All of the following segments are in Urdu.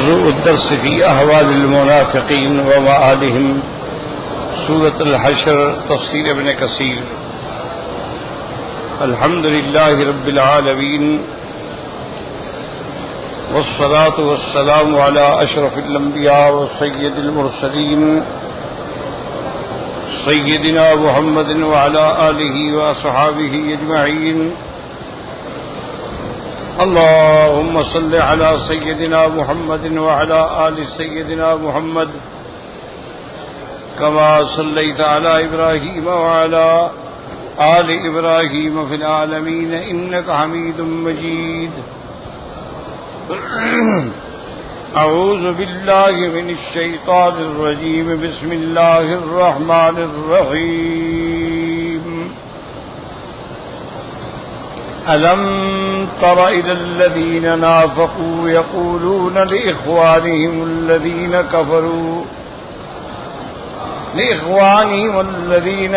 موضوع الدرس في أحوال المنافقين ومآلهم سورة الحشر تفسير ابن كثير. الحمد لله رب العالمين والصلاة والسلام على أشرف الأنبياء وسيد المرسلين سيدنا محمد وعلى آله وأصحابه أجمعين. اللهم صل على سيدنا محمد وعلى آل سيدنا محمد كما صليت على إبراهيم وعلى آل إبراهيم في العالمين إنك حميد مجيد. أعوذ بالله من الشيطان الرجيم. بسم الله الرحمن الرحيم. ألم تر إلى الذين نافقوا يقولون لإخوانهم الذين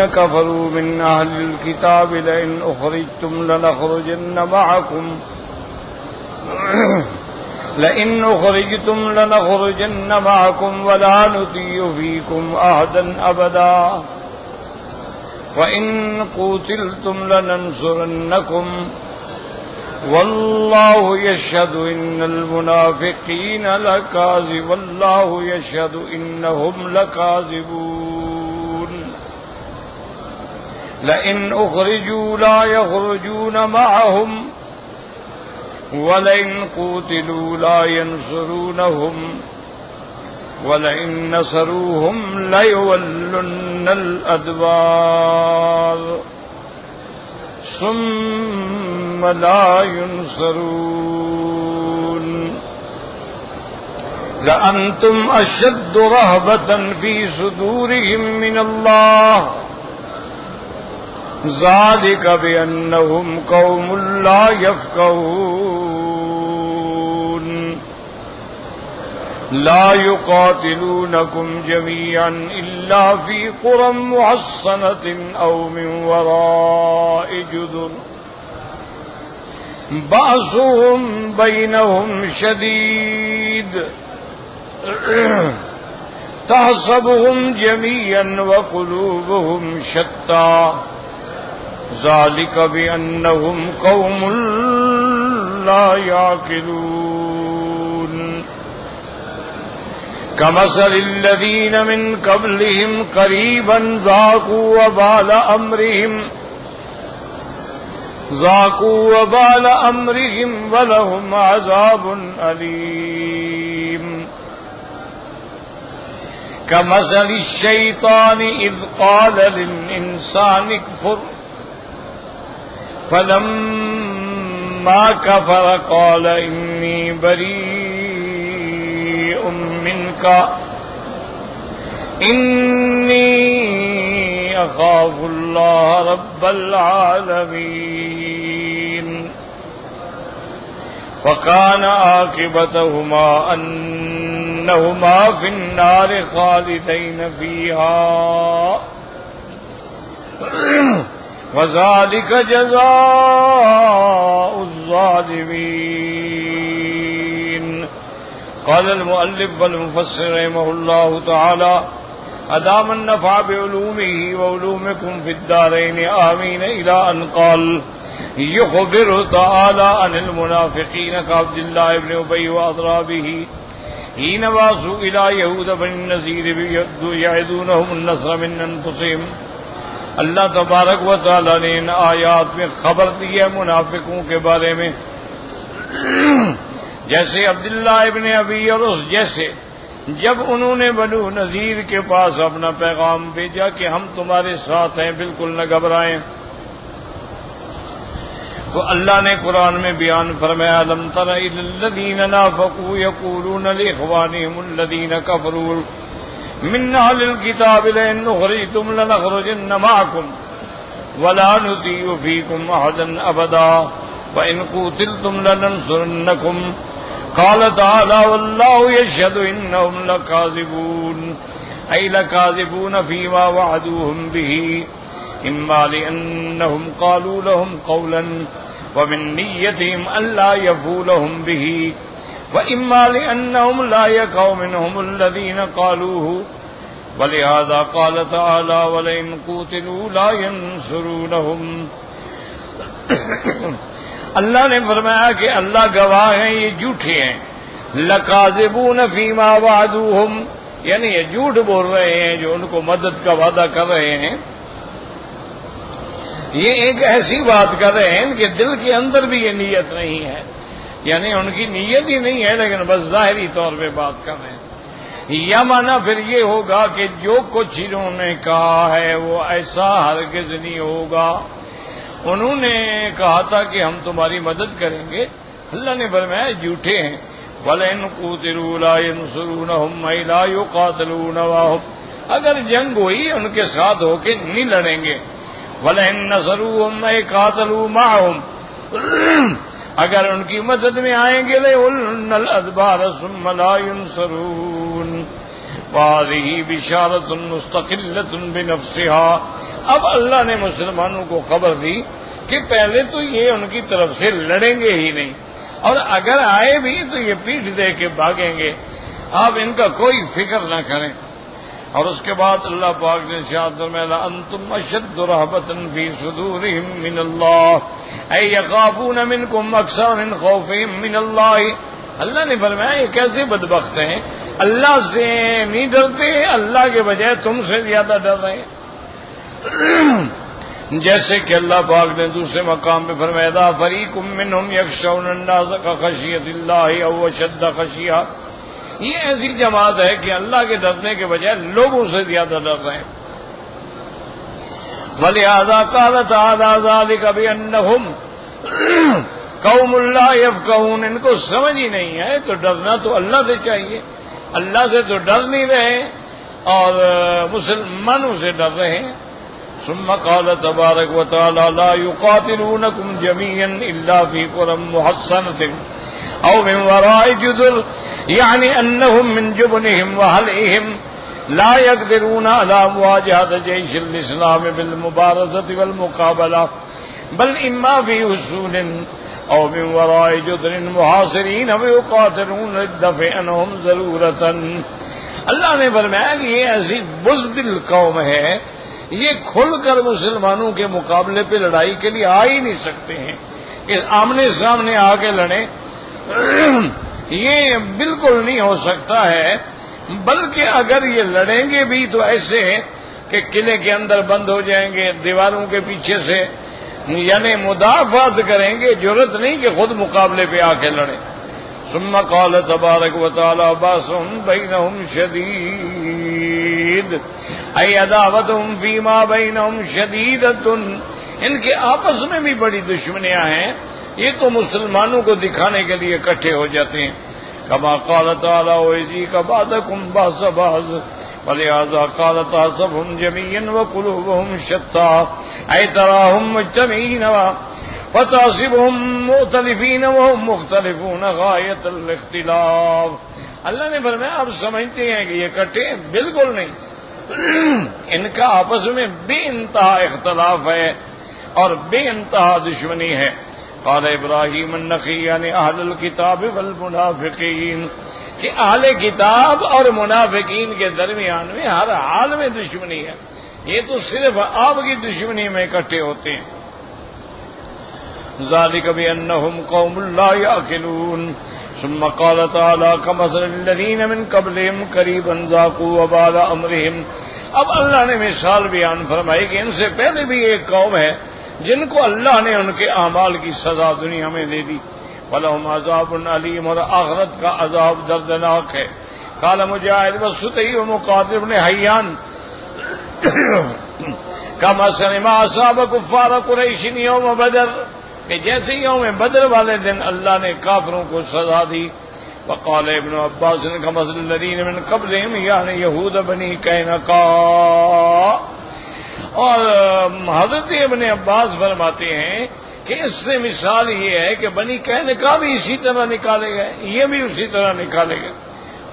كفروا من أهل الكتاب لئن أخرجتم لنخرجن معكم ولا نطيع فيكم أحدا أبدا وإن قوتلتم لننصرنكم والله يشهد إن المنافقين لكاذبون والله يشهد إنهم لكاذبون. لئن أخرجوا لا يخرجون معهم ولئن قوتلوا لا ينصرونهم ولئن نصروهم ليولن الأدبار ثم لا ينصرون. لأنتم أشد رهبة في صدورهم من الله ذلك بأنهم قوم لا يفقهون. لا يقاتلونكم جميعا إلا في قرى محصنة أو من وراء جدر بأسهم بينهم شديد تحسبهم جميعا وقلوبهم شتى ذلك بأنهم قوم لا يعقلون. كمثل الذين من قبلهم قريبا ذاقوا وبال أمرهم ولهم عذاب أليم. كمثل الشيطان إذ قال للإنسان اكفر فلما كفر قال إني بريء منك إني أخاف الله رب العالمين. فكان عاقبتهما أنهما في النار خالدين فيها وذلك جزاء الظالمين. قال المؤلف والمفسر رحمه الله تعالى أدام النفع بعلومه وعلومكم في الدارين آمين إلى أن قال يخبر تعالى عن المنافقين كعبد الله بن أبي وأضرابه حين باسوا إلى يهود بن النذير يعدونهم النصر من أنفسهم. اللہ تبارک و تعالی نے ان آیات میں خبر دی ہے منافقوں کے بارے میں، جیسے عبداللہ ابن ابی اور اس جیسے جب انہوں نے بنو نذیر کے پاس اپنا پیغام بھیجا کہ ہم تمہارے ساتھ ہیں، بالکل نہ گھبرائیں، تو اللہ نے قرآن میں بیان فرمایا لم تر الی الذین نافقوا یقولون لاخوانہم الذین کفروا من أهل الكتاب لئن أخرجتم لنخرجن معكم ولا نطيع فيكم أحدا أبدا وإن قوتلتم لننصرنكم. قال تعالى والله يشهد إنهم لكاذبون أي لكاذبون فيما وعدوهم به إما لأنهم قالوا لهم قولا ومن نيتهم ألا يفوا لهم به وَإِمَّا لِأَنَّهُمْ لَا يَقَعُ مِنْهُمُ الَّذِينَ قَالُوهُ وَلِهَذَا قَالَ تَعَالَى وَلَئِنْ قُوتِلُوا لَا يَنْصُرُونَهُمْ۔ اللہ نے فرمایا کہ اللہ گواہ ہیں یہ جھوٹے ہیں، لَكَاذِبُونَ فِيمَا وَعَدُوهُمْ، یعنی یہ جھوٹ بول رہے ہیں جو ان کو مدد کا وعدہ کر رہے ہیں، یہ ایک ایسی بات کر رہے ہیں کہ دل کے اندر بھی یہ نیت نہیں ہے، یعنی ان کی نیت ہی نہیں ہے لیکن بس ظاہری طور پہ بات کر رہے ہیں۔ یا مانا پھر یہ ہوگا کہ جو کچھ انہوں نے کہا ہے وہ ایسا ہرگز نہیں ہوگا، انہوں نے کہا تھا کہ ہم تمہاری مدد کریں گے، اللہ نے فرمایا جھوٹے ہیں۔ وَلَئِنْ قُوتِلُوا لَا يَنْصُرُونَهُمْ أَيْ لَا يُقَاتِلُونَ مَعَهُمْ، اگر جنگ ہوئی ان کے ساتھ ہو کے نہیں لڑیں گے۔ وَلَئِنْ نَصَرُوهُمْ أَيْ قَاتَلُوا مَعَهُمْ، اگر ان کی مدد میں آئیں گے لَيُوَلُّنَّ الْأَدْبَارَ ثُمَّ لَا يُنْصَرُونَ۔ وَهَذِهِ بِشَارَةٌ مُسْتَقِلَّةٌ بِنَفْسِهَا، اب اللہ نے مسلمانوں کو خبر دی کہ پہلے تو یہ ان کی طرف سے لڑیں گے ہی نہیں، اور اگر آئے بھی تو یہ پیٹھ دے کے بھاگیں گے، آپ ان کا کوئی فکر نہ کریں۔ اور اس کے بعد اللہ پاک نے ارشاد فرمایا انتم اشد رہبۃ فی صدورہم من اللہ ای یخافون منکم اکثر من خوفہم من اللہ، اللہ نے فرمایا یہ کیسے بدبخت ہیں، اللہ سے نہیں ڈرتے، اللہ کے بجائے تم سے زیادہ ڈر رہے ہیں۔ جیسے کہ اللہ پاک نے دوسرے مقام پہ فرمایا فریق منہم یخشون الناس کخشیۃ اللہ او اشد خشیہ، یہ ایسی جماعت ہے کہ اللہ کے ڈرنے کے بجائے لوگوں سے زیادہ ڈر رہے ہیں۔ وَلِهَذَا قَالَ تَعَالَىٰ ذَٰلِكَ بِأَنَّهُمْ قَوْمٌ لَّا يَفْقَهُونَ، ان کو سمجھ ہی نہیں ہے، تو ڈرنا تو اللہ سے چاہیے، اللہ سے تو ڈر نہیں رہے اور مسلمانوں سے ڈر رہے ہیں۔ ثم قال تبارك وتعالى لا يقاتلونكم جميعا إلا في قرى محصنة أو من وراء جدر، يعني أنهم من جبنهم وهلئهم لا يقدرون على مواجهة جيش الإسلام بالمبارزة والمقابلة، بل إما في حصون أو من وراء جدر محاصرين ويقاتلون للدفع عنهم ضرورة۔ اللہ نے فرمایا کہ یہ ایسی بزدل قوم ہے، یہ کھل کر مسلمانوں کے مقابلے پہ لڑائی کے لیے آ ہی نہیں سکتے ہیں کہ آمنے سامنے آ کے لڑیں، یہ بالکل نہیں ہو سکتا ہے، بلکہ اگر یہ لڑیں گے بھی تو ایسے کہ قلعے کے اندر بند ہو جائیں گے دیواروں کے پیچھے سے، یعنی مدافعت کریں گے، جرأت نہیں کہ خود مقابلے پہ آ کے لڑیں۔ ثم قال تبارک وتعالی باسهم بینہم شدید ای عداوتهم فیما بینہم شدیدۃ، ان کے آپس میں بھی بڑی دشمنیاں ہیں، یہ تو مسلمانوں کو دکھانے کے لیے اکٹھے ہو جاتے ہیں۔ کما قال تعالی وَيُذِيقَ بَعْضَكُمْ بَأْسَ بَعْضٍ وَلِهَذَا قَالَ تَحْسَبُهُمْ جَمِيعًا وَقُلُوبُهُمْ شَتَّى أَيْ تَرَاهُمْ مُجْتَمِعِينَ وَتَحْسَبُهُمْ مُخْتَلِفِينَ وَهُمْ مُخْتَلِفُونَ غَایَةَ الْاخْتِلَافِ، اللہ نے فرمایا آپ سمجھتے ہیں کہ یہ اکٹھے ہیں، بالکل نہیں، ان کا آپس میں بے انتہا اختلاف ہے اور بے انتہا دشمنی ہے۔ قال ابراہیم النخعی یعنی اہل الکتاب والمنافقین، کہ اہل کتاب اور منافقین کے درمیان میں ہر حال میں دشمنی ہے، یہ تو صرف آپ کی دشمنی میں اکٹھے ہوتے ہیں۔ ذالک بأنہم قوم لا یعقلون۔ ثم قال تعالی کمثل الذین من قبلہم قریبا ذاقوا وبال امرہم، اب اللہ نے مثال بیان فرمائی کہ ان سے پہلے بھی ایک قوم ہے جن کو اللہ نے ان کے اعمال کی سزا دنیا میں دے دی، وَلَهُمْ عَذَابٌ عَلِيمٌ، اور آخرت کا عذاب دردناک ہے۔ قال مجاہد والسدی ومقاتل بن حیان کمثل ما اصاب کفار قریش یوم بدر، کہ جیسے یوم بدر والے دن اللہ نے کافروں کو سزا دی۔ وقال ابن عباس کمثل الذین من قبلہم یعنی یہود بنی قینقاع، اور حضرت ابن عباس فرماتے ہیں کہ اس سے مثال یہ ہے کہ بنی قینقاع بھی اسی طرح نکالے گئے، یہ بھی اسی طرح نکالے گئے۔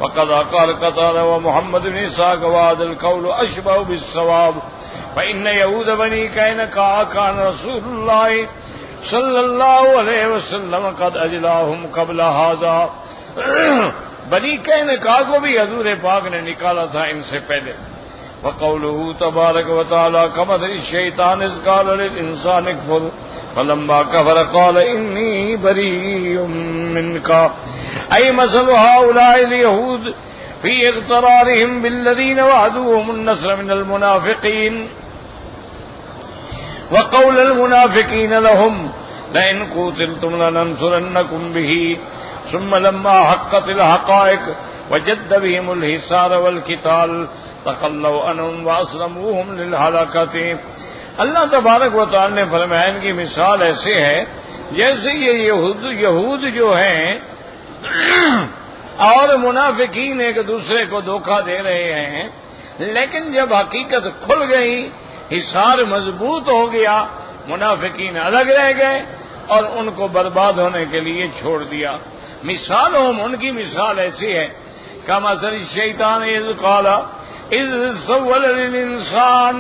وقد قال قتادہ ومحمد بن اسحاق وهذا القول اشبه بالصواب فإن يهود بني قینقاع كان رسول الله صلی اللہ علیہ وسلم قد اجلاهم قبل هذا بنی قینقاع کو بھی حضور پاک نے نکالا تھا ان سے پہلے. وقوله تبارک وتعالی كمثل الشیطان اذ قال للانسان اکفر فلما كفر قال انی بریء منک ای مثل هؤلاء اليهود في اغترارهم بالذين وعدوهم النصر من المنافقين وقول المنافقين لهم لئن قوتلتم لننصرنكم به ثم لما حقت الحقائق وجد بهم الحصار والقتال تخلوا عنهم واسلموهم للهلاكة. اللہ تبارک و تعالی نے فرمایا ان کی مثال ایسے ہے جیسے یہ یہود جو ہیں اور منافقین ایک دوسرے کو دھوکہ دے رہے ہیں، لیکن جب حقیقت کھل گئی، حصار مضبوط ہو گیا، منافقین الگ رہ گئے اور ان کو برباد ہونے کے لیے چھوڑ دیا. مثالوں ان کی مثال ایسی ہے کمثل الشیطان اذ قال اذ سول للانسان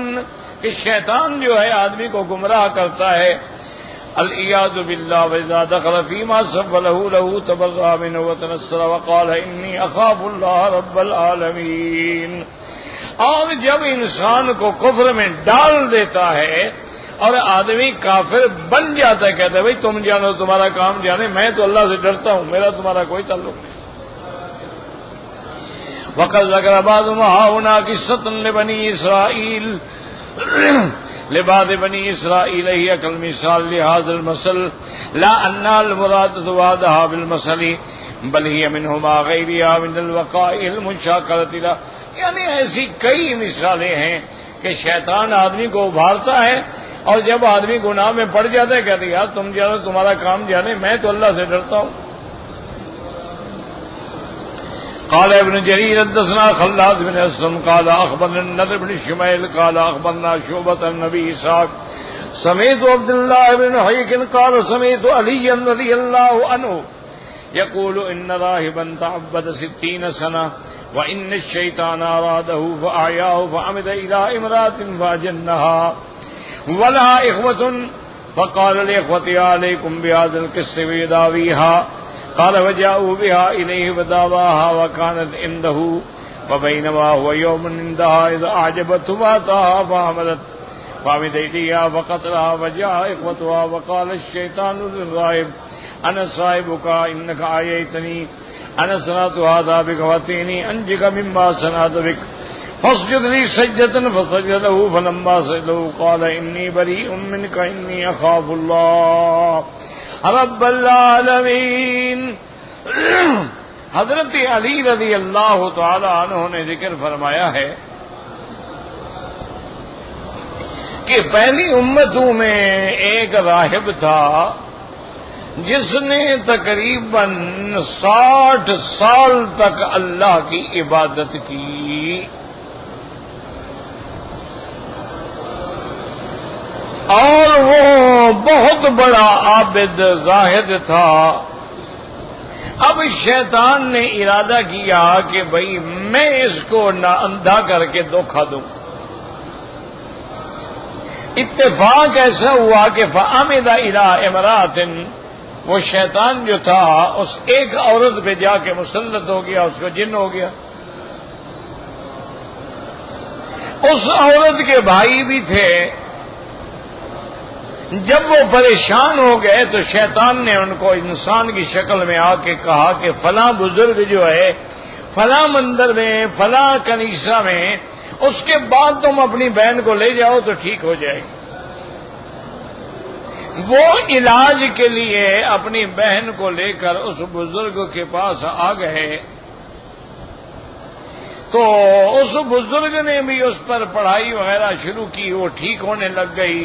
کہ شیطان جو ہے آدمی کو گمراہ کرتا ہے. العیاذ باللہ واذا دخل فیما سوله له تبرأ منه وتنصر وقال انی اخاف اللہ رب العالمین. اور جب انسان کو کفر میں ڈال دیتا ہے اور آدمی کافر بن جاتا ہے، کہتا ہے بھائی تم جانو تمہارا کام جانے، میں تو اللہ سے ڈرتا ہوں، میرا تمہارا کوئی تعلق نہیں. وقد ذکر بعض ہنا قصۃ لبنی اسرائیل لبعض بنی اسرائیل ہی کل مثال لهذا المثل لا ان المراد ذواتها بالمثل بل هي منهما غیرها من الوقائع المشاکلۃ له. یعنی ایسی کئی مثالیں ہیں کہ شیطان آدمی کو ابھارتا ہے اور جب آدمی گناہ میں پڑ جاتا ہے کہتے یار تم جانو تمہارا کام جانے، میں تو اللہ سے ڈرتا ہوں. قال ابن جرير حدثنا خلاد بن اسلم قال اخبرنا النضر بن شميل قال اخبرنا شعبة النبي اسحاق سمعت عبد الله بن حيك قال سمعت علي رضي الله عنه يقول ان راهبا تعبد 60 سنة وان الشيطان اراده فاعياه فعمد الى امرأة فاجنها ولها اخوة فقال لاخوتها عليكم بهذا القس ويداويها قال وجاءوا بها إليه فداواها وكانت عنده وبينما هو يوم عندها إذا أعجبته فأتاها فحملت فعمد إليها فقتلها وجاء إخوتها وقال الشيطان للراهب أنا صاحبك إنك آييتني أنا صنعت هذا بك وأتيني أنجك مما صنعت بك فاسجد لي سجدة فسجد له فلما سجده قال إني بريء منك إني أخاف الله رب العالمین. حضرت علی رضی اللہ تعالی عنہ نے ذکر فرمایا ہے کہ پہلی امتوں میں ایک راہب تھا جس نے تقریباً 60 سال تک اللہ کی عبادت کی اور وہ بہت بڑا عابد زاہد تھا. اب شیطان نے ارادہ کیا کہ بھئی میں اس کو نہ اندھا کر کے دھوکہ دوں. اتفاق ایسا ہوا کہ فعمد الی امرأۃ، وہ شیطان جو تھا اس ایک عورت پہ جا کے مسلط ہو گیا، اس کو جن ہو گیا. اس عورت کے بھائی بھی تھے. جب وہ پریشان ہو گئے تو شیطان نے ان کو انسان کی شکل میں آ کے کہا کہ فلاں بزرگ جو ہے فلاں مندر میں فلاں کنیسہ میں، اس کے بعد تم اپنی بہن کو لے جاؤ تو ٹھیک ہو جائے گی. وہ علاج کے لیے اپنی بہن کو لے کر اس بزرگ کے پاس آ گئے تو اس بزرگ نے بھی اس پر پڑھائی وغیرہ شروع کی، وہ ٹھیک ہونے لگ گئی،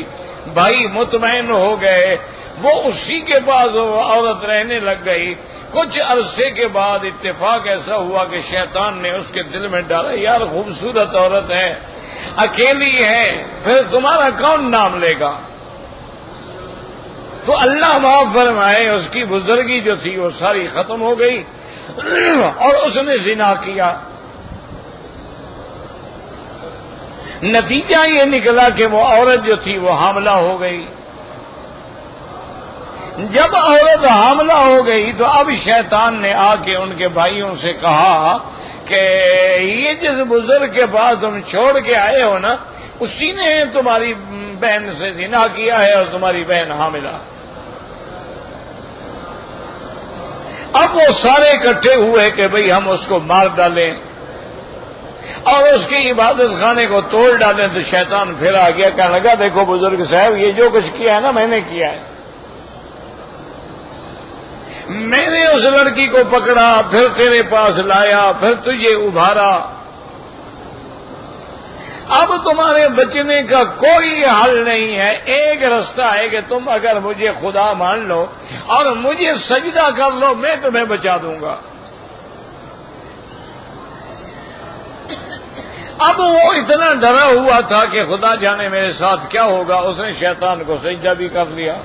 بھائی مطمئن ہو گئے، وہ اسی کے بعد وہ عورت رہنے لگ گئی. کچھ عرصے کے بعد اتفاق ایسا ہوا کہ شیطان نے اس کے دل میں ڈالا یار خوبصورت عورت ہے، اکیلی ہے، پھر تمہارا کون نام لے گا؟ تو اللہ معاف فرمائے اس کی بزرگی جو تھی وہ ساری ختم ہو گئی اور اس نے زنا کیا. نتیجہ یہ نکلا کہ وہ عورت جو تھی وہ حاملہ ہو گئی. جب عورت حاملہ ہو گئی تو اب شیطان نے آ کے ان کے بھائیوں سے کہا کہ یہ جس بزرگ کے پاس تم چھوڑ کے آئے ہو نا، اسی نے تمہاری بہن سے زنا کیا ہے اور تمہاری بہن حاملہ۔ اب وہ سارے اکٹھے ہوئے کہ بھئی ہم اس کو مار ڈالیں اور اس کی عبادت خانے کو توڑ ڈالیں، تو شیطان پھر آ گیا، کہنے لگا دیکھو بزرگ صاحب، یہ جو کچھ کیا ہے نا میں نے کیا ہے، میں نے اس لڑکی کو پکڑا، پھر تیرے پاس لایا، پھر تجھے ابھارا، اب تمہارے بچنے کا کوئی حل نہیں ہے، ایک رستہ ہے کہ تم اگر مجھے خدا مان لو اور مجھے سجدہ کر لو، میں تمہیں بچا دوں گا۔ اب وہ اتنا ڈرا ہوا تھا کہ خدا جانے میرے ساتھ کیا ہوگا، اس نے شیطان کو سجدہ بھی کر لیا۔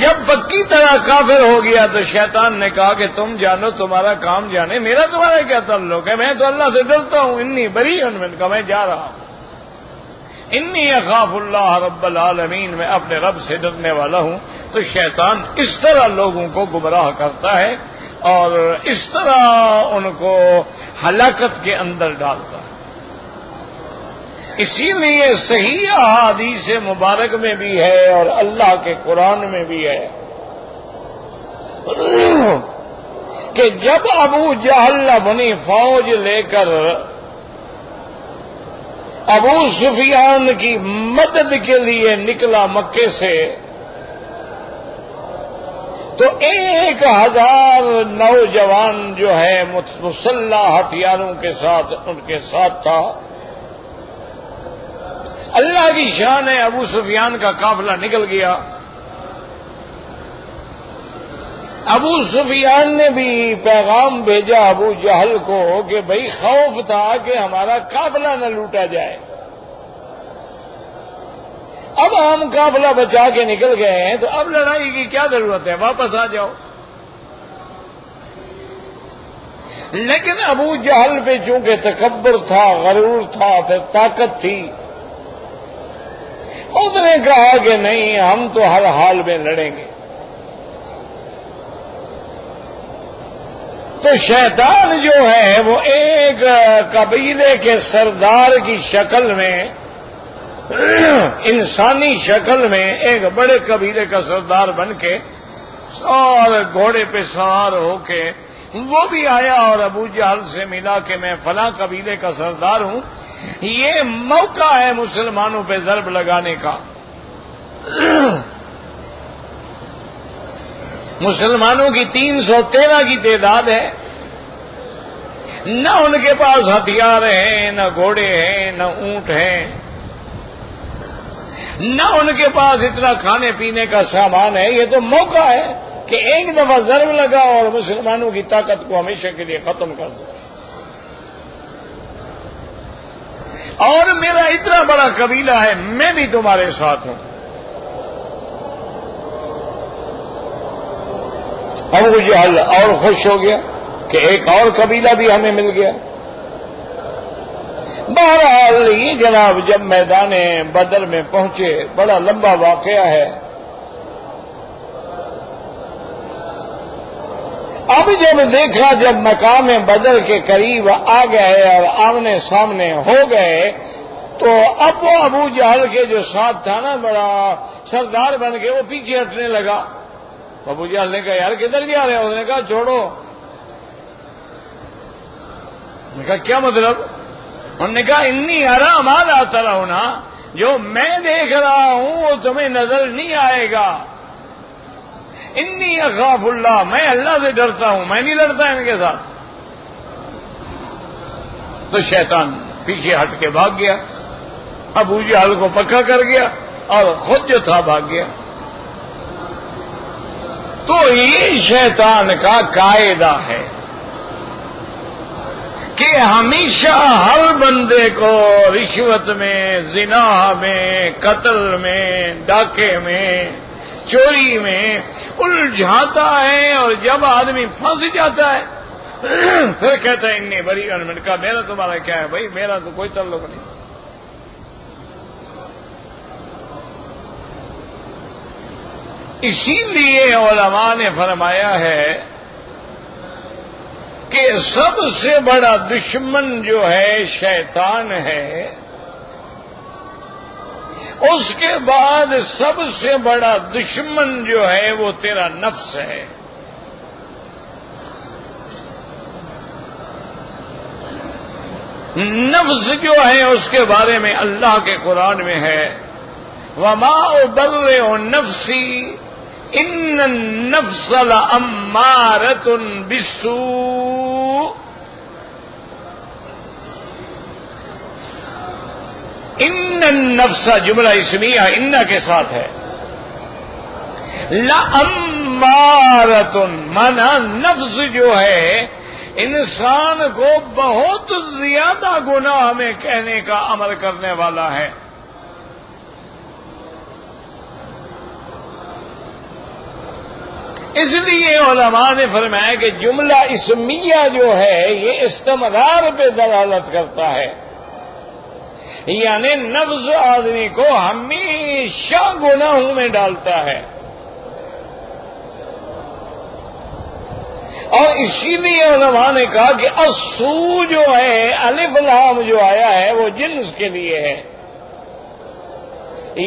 جب پکی طرح کافر ہو گیا تو شیطان نے کہا کہ تم جانو تمہارا کام جانے، میرا تمہارا کیا تعلق ہے، میں تو اللہ سے ڈرتا ہوں، انی بری ان کا، میں جا رہا ہوں، انی اخاف اللہ رب العالمین، میں اپنے رب سے ڈرنے والا ہوں۔ تو شیطان اس طرح لوگوں کو گمراہ کرتا ہے اور اس طرح ان کو ہلاکت کے اندر ڈالتا ہے۔ اسی لیے صحیح احادیث مبارک میں بھی ہے اور اللہ کے قرآن میں بھی ہے کہ جب ابو جہل اپنی فوج لے کر ابو سفیان کی مدد کے لیے نکلا مکے سے، تو 1000 نوجوان جو ہے مسلح ہتھیاروں کے ساتھ ان کے ساتھ تھا۔ اللہ کی شان ہے، ابو سفیان کا قافلہ نکل گیا۔ ابو سفیان نے بھی پیغام بھیجا ابو جہل کو کہ بھئی خوف تھا کہ ہمارا قافلہ نہ لوٹا جائے، اب ہم قافلہ بچا کے نکل گئے ہیں تو اب لڑائی کی کیا ضرورت ہے، واپس آ جاؤ۔ لیکن ابو جہل پہ چونکہ تکبر تھا، غرور تھا، پھر طاقت تھی، اس نے کہا کہ نہیں، ہم تو ہر حال میں لڑیں گے۔ تو شیطان جو ہے وہ ایک قبیلے کے سردار کی شکل میں، انسانی شکل میں ایک بڑے قبیلے کا سردار بن کے اور گھوڑے پہ سوار ہو کے وہ بھی آیا اور ابو جہل سے ملا کہ میں فلاں قبیلے کا سردار ہوں، یہ موقع ہے مسلمانوں پہ ضرب لگانے کا۔ مسلمانوں کی 313 کی تعداد ہے، نہ ان کے پاس ہتھیار ہیں، نہ گھوڑے ہیں، نہ اونٹ ہیں، نہ ان کے پاس اتنا کھانے پینے کا سامان ہے۔ یہ تو موقع ہے کہ ایک دفعہ ضرب لگا اور مسلمانوں کی طاقت کو ہمیشہ کے لیے ختم کر دو۔ اور میرا اتنا بڑا قبیلہ ہے، میں بھی تمہارے ساتھ ہوں۔ ابو جہل اور خوش ہو گیا کہ ایک اور قبیلہ بھی ہمیں مل گیا۔ بہرحال یہ جناب جب میدان بدر میں پہنچے، بڑا لمبا واقعہ ہے۔ اب جب دیکھا، جب مقام بدر کے قریب آ گئے اور آمنے سامنے ہو گئے، تو اب وہ ابو جہل کے جو ساتھ تھا نا، بڑا سردار بن کے، وہ پیچھے ہٹنے لگا۔ ابو جہل نے کہا یار کدھر جا رہے ہو؟ اس نے کہا چھوڑو۔ نے کہا کیا مطلب؟ انہوں نے کہا انی ارا ما لا ترون، جو میں دیکھ رہا ہوں وہ تمہیں نظر نہیں آئے گا۔ انی اخاف اللہ، میں اللہ سے ڈرتا ہوں، میں نہیں لڑتا ان کے ساتھ۔ تو شیطان پیچھے ہٹ کے بھاگ گیا، ابو جہل کو پکا کر گیا اور خود جو تھا بھاگ گیا۔ تو یہ شیطان کا قاعدہ ہے کہ ہمیشہ ہر بندے کو رشوت میں، زنا میں، قتل میں، ڈاکے میں، چوری میں الجھاتا ہے، اور جب آدمی پھنس جاتا ہے پھر کہتا ہے انی بری من کا، میرا تمہارا کیا ہے بھائی، میرا تو کوئی تعلق نہیں۔ اسی لیے علماء نے فرمایا ہے کہ سب سے بڑا دشمن جو ہے شیطان ہے، اس کے بعد سب سے بڑا دشمن جو ہے وہ تیرا نفس ہے۔ نفس جو ہے اس کے بارے میں اللہ کے قرآن میں ہے وَمَا أُبَرِّئُ نَفْسِي إِنَّ النَّفْسَ لَأَمَّارَةٌ بِالسُّوءِ ان النفس جملہ اسمیہ ان کے ساتھ ہے، لَأَمَّارَةٌ مانا نفس جو ہے انسان کو بہت زیادہ گناہ میں کہنے کا عمل کرنے والا ہے۔ اس لیے علماء نے فرمایا کہ جملہ اسمیہ جو ہے یہ استمرار پہ دلالت کرتا ہے، یعنی نفس آدمی کو ہمیشہ گناہوں میں ڈالتا ہے، اور اسی لیے علماء نے کہا کہ السو جو ہے الف لام جو آیا ہے وہ جنس کے لیے ہے،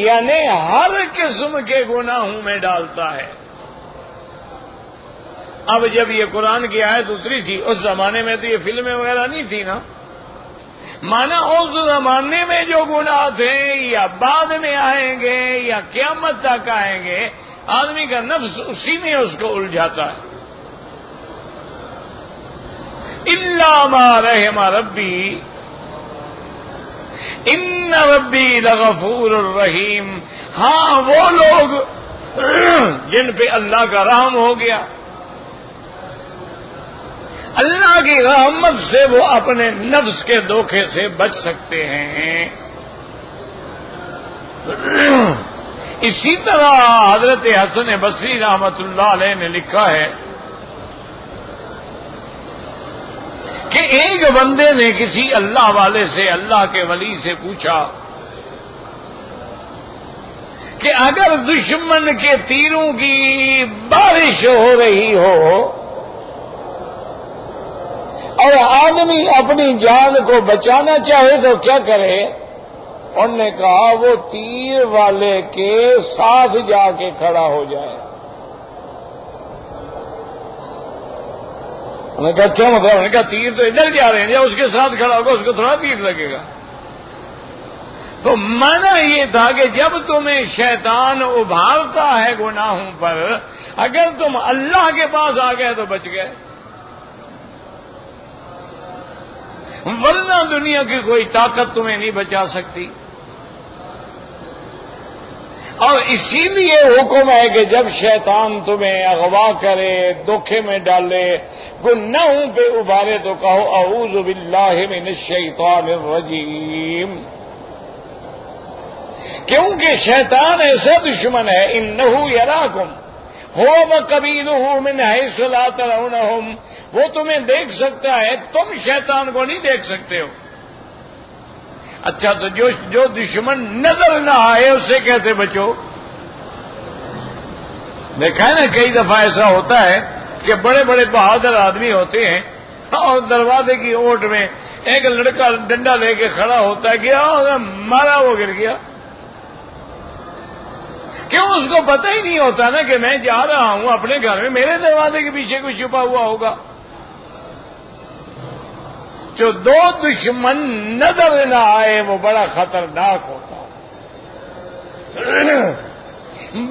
یعنی ہر قسم کے گناہوں میں ڈالتا ہے۔ اب جب یہ قرآن کی آیت اتری تھی اس زمانے میں تو یہ فلمیں وغیرہ نہیں تھی نا، مانا اس زمانے میں جو گناہ تھے یا بعد میں آئیں گے یا قیامت تک آئیں گے، آدمی کا نفس اسی میں اس کو الجھاتا ہے۔ الا ما رحم ربی ان ربی لغفور الرحیم، ہاں وہ لوگ جن پہ اللہ کا رحم ہو گیا، اللہ کی رحمت سے وہ اپنے نفس کے دھوکے سے بچ سکتے ہیں۔ اسی طرح حضرت حسن بصری رحمت اللہ علیہ نے لکھا ہے کہ ایک بندے نے کسی اللہ والے سے، اللہ کے ولی سے پوچھا کہ اگر دشمن کے تیروں کی بارش ہو رہی ہو اور آدمی اپنی جان کو بچانا چاہے تو کیا کرے؟ انہوں نے کہا وہ تیر والے کے ساتھ جا کے کھڑا ہو جائے۔ انہوں نے کہا کیا مطلب؟ انہوں نے کہا تیر تو ادھر جا رہے ہیں، یا اس کے ساتھ کھڑا ہوگا اس کو تھوڑا تیر لگے گا۔ تو معنی یہ تھا کہ جب تمہیں شیطان ابھارتا ہے گناہوں پر، اگر تم اللہ کے پاس آ گئے تو بچ گئے، ورنہ دنیا کی کوئی طاقت تمہیں نہیں بچا سکتی۔ اور اسی لیے حکم ہے کہ جب شیطان تمہیں اغوا کرے، دھوکے میں ڈالے، گناہوں پہ ابھارے تو کہو اعوذ باللہ من الشیطان الرجیم، کیونکہ شیطان ایسا دشمن ہے انہ یراکم هو وقبیلہ من حیث لا ترونہم، وہ تمہیں دیکھ سکتا ہے، تم شیطان کو نہیں دیکھ سکتے ہو۔ اچھا تو جو دشمن نظر نہ آئے اس سے کیسے بچو؟ دیکھا ہے نا کئی دفعہ ایسا ہوتا ہے کہ بڑے بڑے بہادر آدمی ہوتے ہیں اور دروازے کی اوٹ میں ایک لڑکا ڈنڈا لے کے کھڑا ہوتا ہے، گیا مارا وہ گر گیا۔ کیوں؟ اس کو پتہ ہی نہیں ہوتا نا کہ میں جا رہا ہوں اپنے گھر میں، میرے دروازے کے پیچھے کچھ چھپا ہوا ہوگا۔ جو دو دشمن نظر نہ آئے وہ بڑا خطرناک ہوتا ہے۔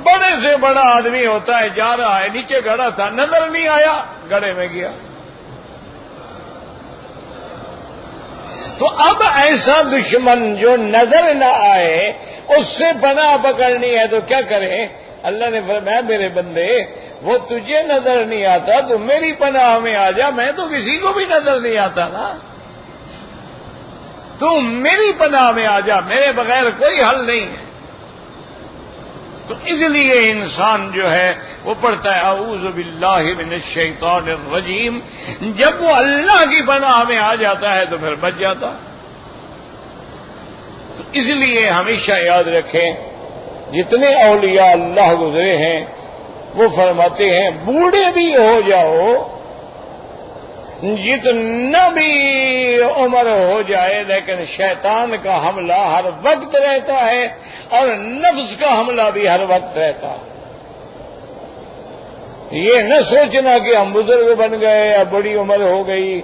بڑے سے بڑا آدمی ہوتا ہے، جا رہا ہے، نیچے گڑا تھا، نظر نہیں آیا، گڑے میں گیا۔ تو اب ایسا دشمن جو نظر نہ آئے اس سے پناہ پکڑنی ہے تو کیا کریں؟ اللہ نے فرمایا میرے بندے وہ تجھے نظر نہیں آتا تو میری پناہ میں آ جا، میں تو کسی کو بھی نظر نہیں آتا نا، تو میری پناہ میں آ جا، میرے بغیر کوئی حل نہیں ہے۔ تو اس لیے انسان جو ہے وہ پڑھتا ہے اعوذ باللہ من الشیطان الرجیم، جب وہ اللہ کی پناہ میں آ جاتا ہے تو پھر بچ جاتا۔ تو اس لیے ہمیشہ یاد رکھیں جتنے اولیاء اللہ گزرے ہیں وہ فرماتے ہیں بوڑھے بھی ہو جاؤ، جتنا بھی عمر ہو جائے، لیکن شیطان کا حملہ ہر وقت رہتا ہے اور نفس کا حملہ بھی ہر وقت رہتا ہے۔ یہ نہ سوچنا کہ ہم بزرگ بن گئے، اب بڑی عمر ہو گئی،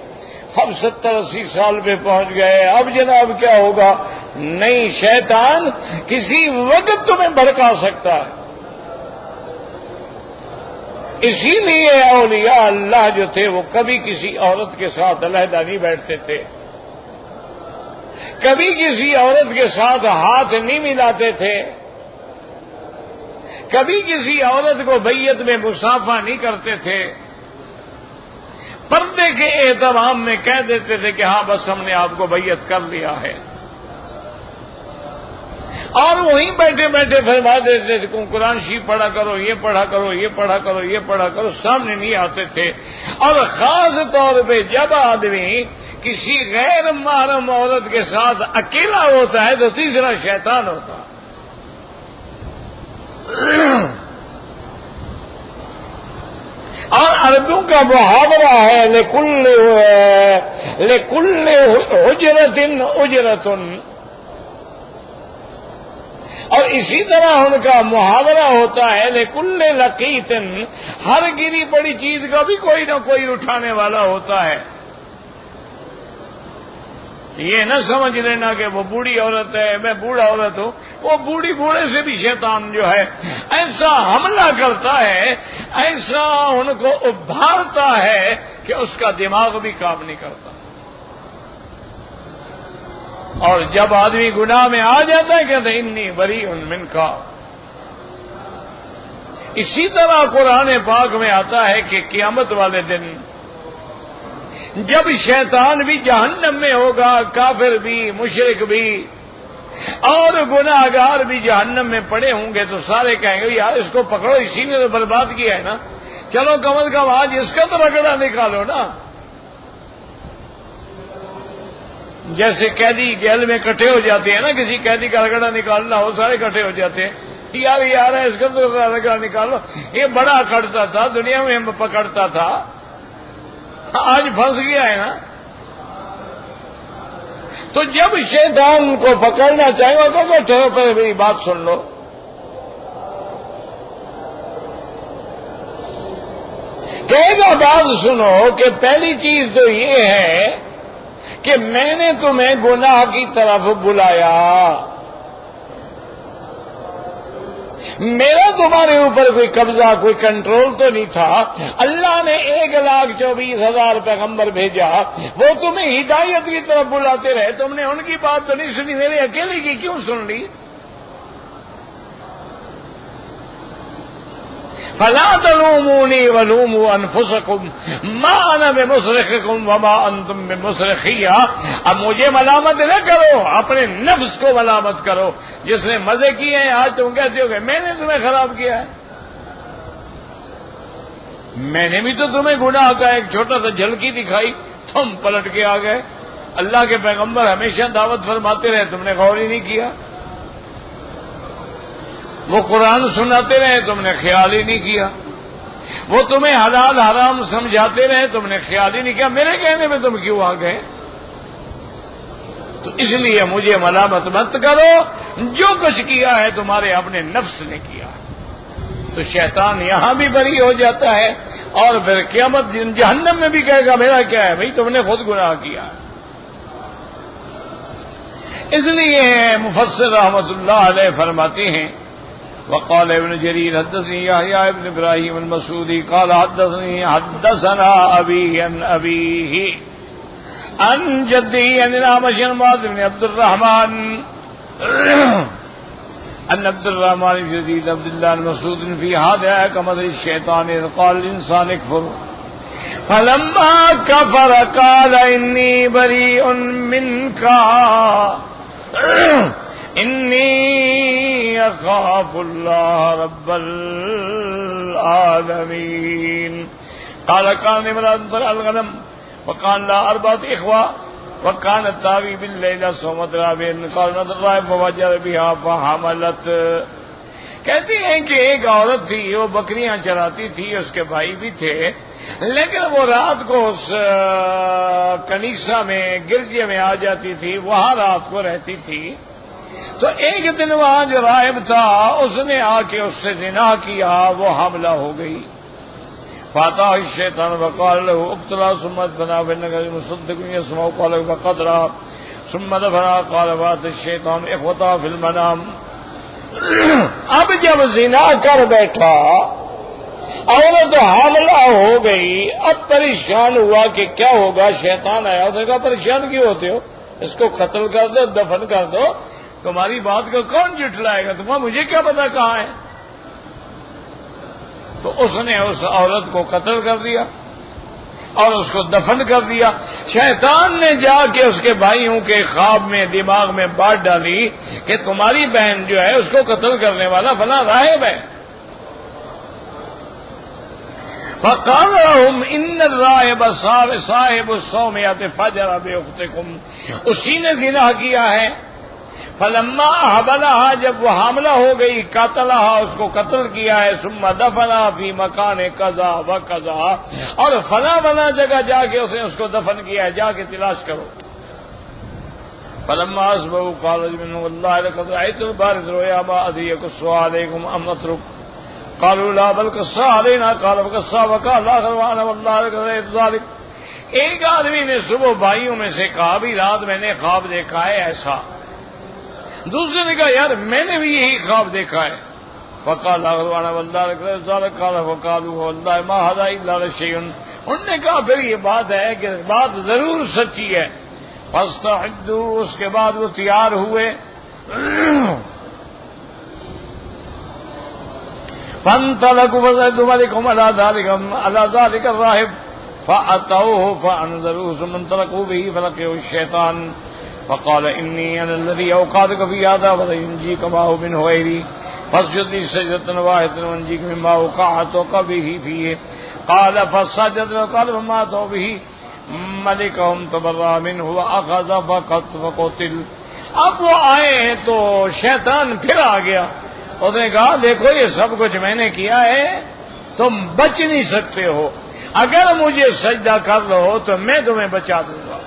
اب 70-80 سال پہ پہنچ گئے، اب جناب کیا ہوگا؟ نہیں، شیطان کسی وقت تمہیں بھڑکا سکتا ہے۔ اسی لیے اولیاء اللہ جو تھے وہ کبھی کسی عورت کے ساتھ علیحدہ نہیں بیٹھتے تھے، کبھی کسی عورت کے ساتھ ہاتھ نہیں ملاتے تھے، کبھی کسی عورت کو بیعت میں مصافحہ نہیں کرتے تھے، پردے کے اہتمام میں کہہ دیتے تھے کہ ہاں بس ہم نے آپ کو بیعت کر لیا ہے، اور وہیں بیٹھے بیٹھے فرما دیتے تھے قرآن شریف پڑھا کرو، یہ پڑھا کرو، یہ پڑھا کرو، یہ پڑھا کرو، سامنے نہیں آتے تھے۔ اور خاص طور پہ جب آدمی کسی غیر محرم عورت کے ساتھ اکیلا ہوتا ہے تو تیسرا شیطان ہوتا ہے۔ اور عربوں کا محاورہ ہے لکل حجرت اجرت، اور اسی طرح ان کا محاورہ ہوتا ہے لکل لقیت، ہر گری پڑی چیز کا بھی کوئی نہ کوئی اٹھانے والا ہوتا ہے۔ یہ نہ سمجھ لینا کہ وہ بوڑھی عورت ہے، میں بوڑھا عورت ہوں، وہ بوڑھی بوڑھے سے بھی شیطان جو ہے ایسا حملہ کرتا ہے، ایسا ان کو ابھارتا ہے کہ اس کا دماغ بھی کام نہیں کرتا۔ اور جب آدمی گناہ میں آ جاتا ہے کہتے ہیں انی بریء منک۔ اسی طرح قرآن پاک میں آتا ہے کہ قیامت والے دن جب شیطان بھی جہنم میں ہوگا، کافر بھی، مشرک بھی اور گناہگار بھی جہنم میں پڑے ہوں گے، تو سارے کہیں گے یار اس کو پکڑو، اسی نے تو برباد کیا ہے نا، چلو کم از کم آج اس کا تو رگڑا نکالو نا۔ جیسے قیدی جیل میں اکٹھے ہو جاتے ہیں نا، کسی قیدی کا رگڑا نکالنا ہو، سارے اکٹھے ہو جاتے ہیں، یار ہے اس کا تو رگڑا نکالو، یہ بڑا کرتا تھا، دنیا میں پکڑتا تھا، آج پھنس گیا ہے نا۔ تو جب شیطان کو پکڑنا چاہے گا تو ٹھہرو پہلے میری بات سن لو، کہے گا بات سنو کہ پہلی چیز تو یہ ہے کہ میں نے تمہیں گناہ کی طرف بلایا، میرا تمہارے اوپر کوئی قبضہ، کوئی کنٹرول تو نہیں تھا۔ اللہ نے 1,24,000 پیغمبر بھیجا، وہ تمہیں ہدایت کی طرف بلاتے رہے، تم نے ان کی بات تو نہیں سنی، میرے اکیلے کی کیوں سن لی؟ فلا تلومونی ولوموا انفسکم ما انا بمصرخکم وما انتم بمصرخی۔ اب مجھے ملامت نہ کرو، اپنے نفس کو ملامت کرو، جس نے مزے کیے ہیں آج تم کہتے ہو کہ میں نے تمہیں خراب کیا ہے، میں نے بھی تو تمہیں گناہ کا ایک چھوٹا سا جھلکی دکھائی، تم پلٹ کے آ گئے۔ اللہ کے پیغمبر ہمیشہ دعوت فرماتے رہے، تم نے غور ہی نہیں کیا، وہ قرآن سناتے رہے، تم نے خیال ہی نہیں کیا، وہ تمہیں حلال حرام سمجھاتے رہے، تم نے خیال ہی نہیں کیا، میرے کہنے میں تم کیوں آ گئے؟ تو اس لیے مجھے ملامت مت کرو، جو کچھ کیا ہے تمہارے اپنے نفس نے کیا۔ تو شیطان یہاں بھی بری ہو جاتا ہے، اور پھر قیامت جہنم میں بھی کہے گا میرا کیا ہے بھائی، تم نے خود گناہ کیا۔ اس لیے مفسر رحمت اللہ علیہ فرماتے ہیں وقال ابن جرير حدثني يحيى بن ابراهيم المسعودي قال حدثنا ابي عن ابيه عن جدي عن الأعمش عن معاذ بن عبد الرحمن ان عبد الرحمن بن يزيد عبد الله المسعود في هذا كمثل الشيطان إذ قال الإنسان اكفر فلما كفر قال إني بريء منك انی اخاف اللہ رب العالمین قال كان امرأة ترعى الغنم وكان لها 4 إخوة وكانت تاوي بالليل صومت رابع قال نظر فوجد بها فحملت، کہتی ہیں کہ ایک عورت تھی، وہ بکریاں چراتی تھی، اس کے بھائی بھی تھے، لیکن وہ رات کو اس کنیسہ میں، گرجے میں آ جاتی تھی، وہاں رات کو رہتی تھی۔ تو ایک دن وہاں جو راہب تھا اس نے آ کے اس سے زنا کیا، وہ حاملہ ہو گئی۔ فاتح الشیطان وقال له اقتلها ثم ادفنها فإنك مصدق يسمع قولك فقد رأى ثم دفنها قال فات الشیطان اخوتها في المنام۔ اب جب زنا کر بیٹھا، عورت حاملہ ہو گئی، اب پریشان ہوا کہ کیا ہوگا، شیطان آیا، اس نے کہا پریشان کیوں ہوتے ہو، اس کو قتل کر دو، دفن کر دو، تمہاری بات کو کون جھٹلائے گا، تمہیں مجھے کیا پتا کہاں ہے۔ تو اس نے اس عورت کو قتل کر دیا اور اس کو دفن کر دیا۔ شیطان نے جا کے اس کے بھائیوں کے خواب میں، دماغ میں بات ڈالی کہ تمہاری بہن جو ہے اس کو قتل کرنے والا فلاں راہب ہے۔ فقال لهم ان الراہب صاحب الصومعۃ فجر باختکم، اسی نے زنا کیا ہے۔ فلما احبلها، جب وہ حاملہ ہو گئی، قتلها، اس کو قتل کیا ہے، ثم دفنها فی مکان کذا و کذا، اور فلاں فلاں جگہ جا کے اس نے اس کو دفن کیا ہے، جا کے تلاش کرو۔ فلما اصبحوا قال منهم والله لقد رأيت البارحة رؤيا ما ادري اقص عليكم ام اترك، قالوا لا بل قص علينا، قال فقص وقال الاخر وانا والله لقد رأيت ذلك۔ ایک آدمی نے صبح بھائیوں میں سے کہا بھی رات میں نے خواب دیکھا ہے ایسا، دوسرے نے کہا یار میں نے بھی یہی خواب دیکھا ہے۔ فقال اغوانا واللہ ذلك قال وقالوا والله ما هذا الا شيء، انہوں نے کہا پھر یہ بات ہے کہ بات ضرور سچی ہے۔ فاستعدوا، اس کے بعد وہ تیار ہوئے۔ فانطلقوا فزادوا ملكهم على ذلك الراهب فأتوه فأنذروه ثم انطلقوا به فلقيه الشيطان فقال إني أنا الذي أوقاتك في هذا فسينجيك معه من غيري فاسجد لي سجدة واحدة وانجيك مما أوقعتك به فيه، قال فسجد وقال فما أتوا به ملكهم تبرأ منه وأخذ فقتل۔ اب وہ آئے تو شیطان پھر آ گیا، اس نے کہا دیکھو یہ سب کچھ میں نے کیا ہے، تم بچ نہیں سکتے ہو، اگر مجھے سجدہ کر لو تو میں تمہیں بچا دوں گا۔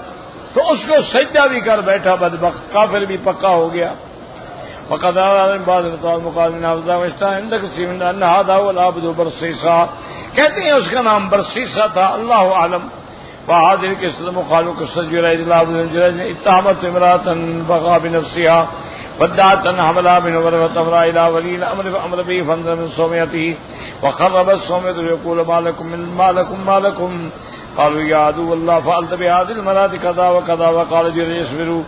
تو اس کو سجدہ بھی کر بیٹھا، بدبخت کافر بھی پکا ہو گیا۔ وقد بعض مقال برسیسا، کہتے ہیں اس کا نام برسیسا تھا، اللہ عالم۔ بہادر کے مخالو قصۃ جریج اتهمت امرأة بغى بنفسها ودعت ان حملها من ورثة امرأة الى ولي الامر فامر به فانزل من صومعته وخرب الصومعة يقول ما لكم قالوا يا عدو الله فعلت بهذه المرأة كذا وكذا، وقال جريج اصبروا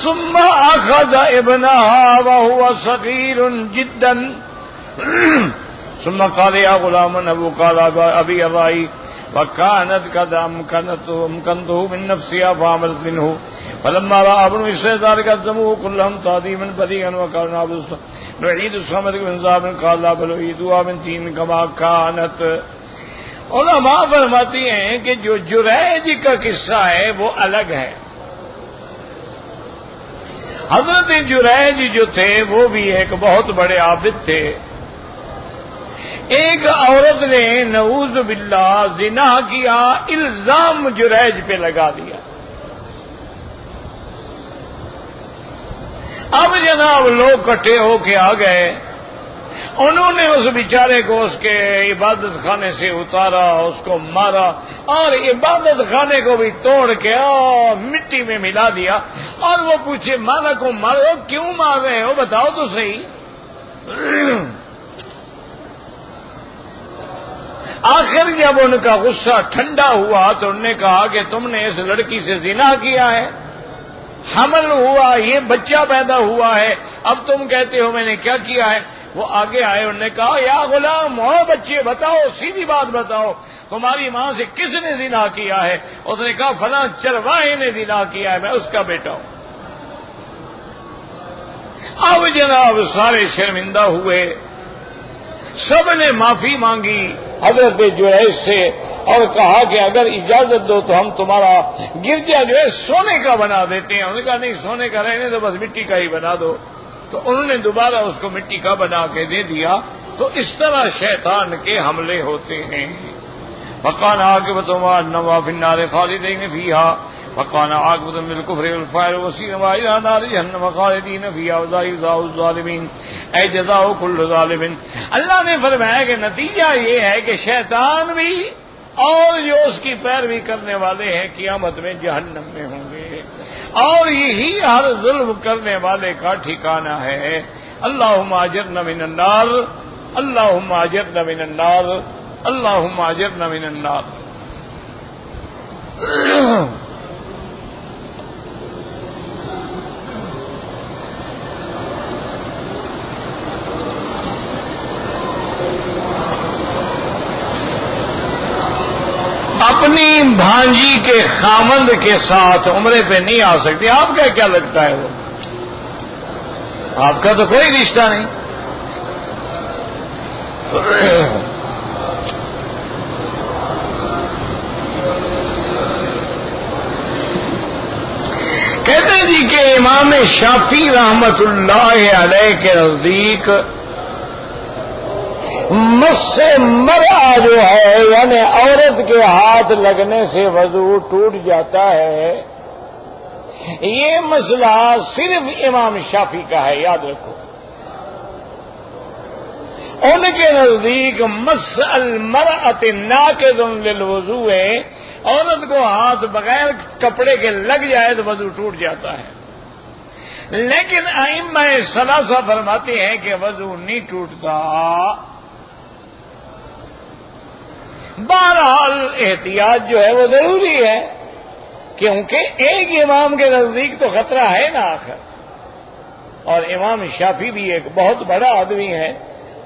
ثم اخذ ابنها وهو صغير جدا ثم قال يا غلام ابو قال ابي الرأي وكانت قد امكنته من نفسها فعملت منه فلما راى ابن اسرائيل ذلك الزموه كلهم تعظيما بديعا وقال نعيد الصمد من ذاب قال لا بل عيدوها من تين كما كانت۔ علماء فرماتی ہیں کہ جو جریج کا قصہ ہے وہ الگ ہے۔ حضرت جریج جو تھے وہ بھی ایک بہت بڑے عابد تھے۔ ایک عورت نے نعوذ باللہ زنا کیا، الزام جریج پہ لگا دیا۔ اب جناب لوگ کٹھے ہو کے آ گئے، انہوں نے اس بیچارے کو اس کے عبادت خانے سے اتارا، اس کو مارا اور عبادت خانے کو بھی توڑ کے مٹی میں ملا دیا، اور وہ پوچھے مالا کو مارو، کیوں مار رہے ہو بتاؤ تو صحیح۔ آخر جب ان کا غصہ ٹھنڈا ہوا تو انہوں نے کہا کہ تم نے اس لڑکی سے زنا کیا ہے، حمل ہوا، یہ بچہ پیدا ہوا ہے، اب تم کہتے ہو میں نے کیا کیا ہے۔ وہ آگے آئے، انہوں نے کہا یا غلام ہو بچے بتاؤ، سیدھی بات بتاؤ، تمہاری ماں سے کس نے زنا کیا ہے؟ اس نے کہا فلاں چرواہے نے زنا کیا ہے، میں اس کا بیٹا ہوں۔ اب جناب سارے شرمندہ ہوئے، سب نے معافی مانگی حضرت جریج سے اور کہا کہ اگر اجازت دو تو ہم تمہارا گرجا جو ہے سونے کا بنا دیتے ہیں۔ انہوں نے کہا نہیں، سونے کا رہنے دو، بس مٹی کا ہی بنا دو۔ تو انہوں نے دوبارہ اس کو مٹی کا بنا کے دے دیا. تو اس طرح شیطان کے حملے ہوتے ہیں. وَقَانَ عَاقِبَتُهُمَا أَنَّهُمَا فِي النَّارِ خَالِدِينَ فِيهَا وَقَانَ عَاقِبَةُ الْكُفْرِ وَالْفَاحِشَةِ وَسِيرًا إِلَىٰ نَارِ جَهَنَّمَ خَالِدِينَ فِيهَا وَذَلِكَ جَزَاءُ الظَّالِمِينَ اے جزاء كُلِّ ظالم. اللہ نے فرمایا کہ نتیجہ یہ ہے کہ شیطان بھی اور جو اس کی پیروی کرنے والے ہیں قیامت میں جہنم میں ہوں گے، اور یہی ہر ظلم کرنے والے کا ٹھکانہ ہے. اللہم اجرنا من النار، اللہم اجرنا من النار، اللہم اجرنا من النار. اپنی بھانجی کے خامند کے ساتھ عمرے پہ نہیں آ سکتی، آپ کا کیا لگتا ہے؟ وہ آپ کا تو کوئی رشتہ نہیں. کہتے ہیں جی کہ امام شافعی رحمت اللہ علیہ کے نزدیک مس مر'a جو ہے یعنی عورت کے ہاتھ لگنے سے وضو ٹوٹ جاتا ہے، یہ مسئلہ صرف امام شافعی کا ہے، یاد رکھو. ان کے نزدیک مس المرأة ناقض للوضوء ہے، عورت کو ہاتھ بغیر کپڑے کے لگ جائے تو وضو ٹوٹ جاتا ہے. لیکن ائمہ ثلاثہ فرماتے ہیں کہ وضو نہیں ٹوٹتا. بہرحال احتیاط جو ہے وہ ضروری ہے، کیونکہ ایک امام کے نزدیک تو خطرہ ہے نا آخر، اور امام شافعی بھی ایک بہت بڑا آدمی ہے،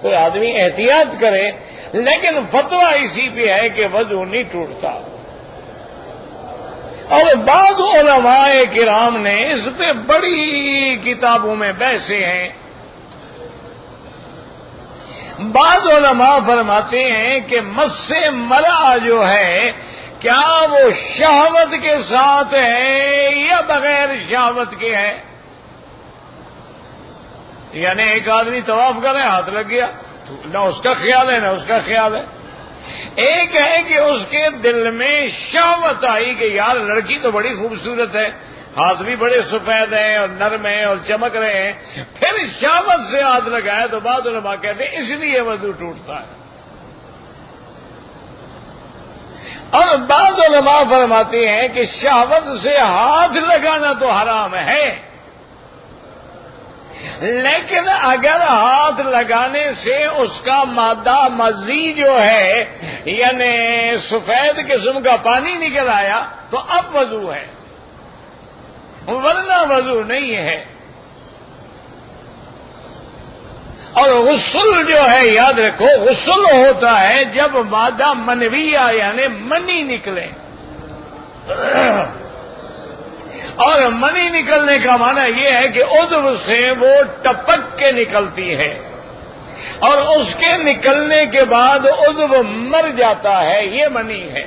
تو آدمی احتیاط کرے. لیکن فتویٰ اسی پہ ہے کہ وضو نہیں ٹوٹتا. اور بعض علماء کرام نے اس پہ بڑی کتابوں میں بحثیں ہیں. بعض علماء فرماتے ہیں کہ مس مر'a جو ہے کیا وہ شہوت کے ساتھ ہے یا بغیر شہوت کے ہے. یعنی ایک آدمی طواف کرے ہاتھ لگ گیا، نہ اس کا خیال ہے نہ اس کا خیال ہے. ایک ہے کہ اس کے دل میں شہوت آئی کہ یار لڑکی تو بڑی خوبصورت ہے، ہاتھ بھی بڑے سفید ہیں اور نرم ہیں اور چمک رہے ہیں، پھر شہوت سے ہاتھ لگایا تو بعض علماء کہتے ہیں اس لیے وضو ٹوٹتا ہے. اور بعض علماء فرماتے ہیں کہ شہوت سے ہاتھ لگانا تو حرام ہے، لیکن اگر ہاتھ لگانے سے اس کا مادہ مزی جو ہے یعنی سفید قسم کا پانی نکل آیا تو اب وضو ہے، ورنہ وضو نہیں ہے. اور غسل جو ہے یاد رکھو، غسل ہوتا ہے جب مادہ منویہ یعنی منی نکلے، اور منی نکلنے کا معنی یہ ہے کہ عضو سے وہ ٹپک کے نکلتی ہے، اور اس کے نکلنے کے بعد عضو مر جاتا ہے، یہ منی ہے.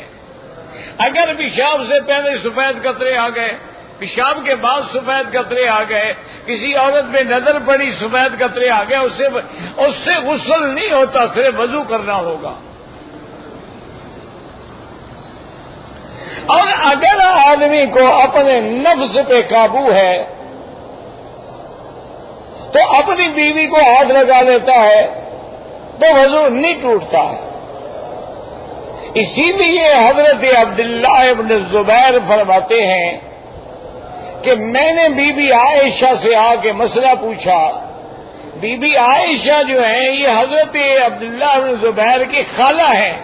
اگر پیشاب سے پہلے سفید قطرے آ گئے، پیشاب کے بعد سفید قطرے آ گئے، کسی عورت پہ نظر پڑی سفید قطرے آ گئے، اس سے غسل نہیں ہوتا، صرف وضو کرنا ہوگا. اور اگر آدمی کو اپنے نفس پہ قابو ہے تو اپنی بیوی کو ہاتھ لگا لیتا ہے تو وضو نہیں ٹوٹتا ہے. اسی لیے حضرت عبداللہ ابن زبیر فرماتے ہیں کہ میں نے بی بی عائشہ سے آ کے مسئلہ پوچھا. بی بی عائشہ جو ہیں یہ حضرت عبداللہ ابن زبیر کی خالہ ہیں،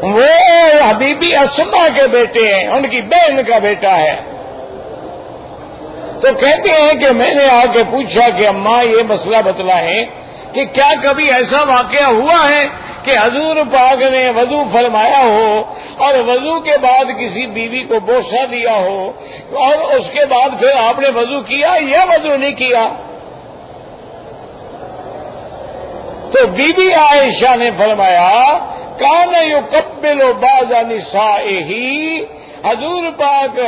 وہ حبیبی اسما کے بیٹے ہیں، ان کی بہن کا بیٹا ہے. تو کہتے ہیں کہ میں نے آ کے پوچھا کہ اماں یہ مسئلہ بتلائیں کہ کیا کبھی ایسا واقعہ ہوا ہے کہ حضور پاک نے وضو فرمایا ہو اور وضو کے بعد کسی بیوی کو بوسہ دیا ہو اور اس کے بعد پھر آپ نے وضو کیا یا وضو نہیں کیا؟ تو بی بی عائشہ نے فرمایا کان یقبل بعض نسائہ، حضور پاک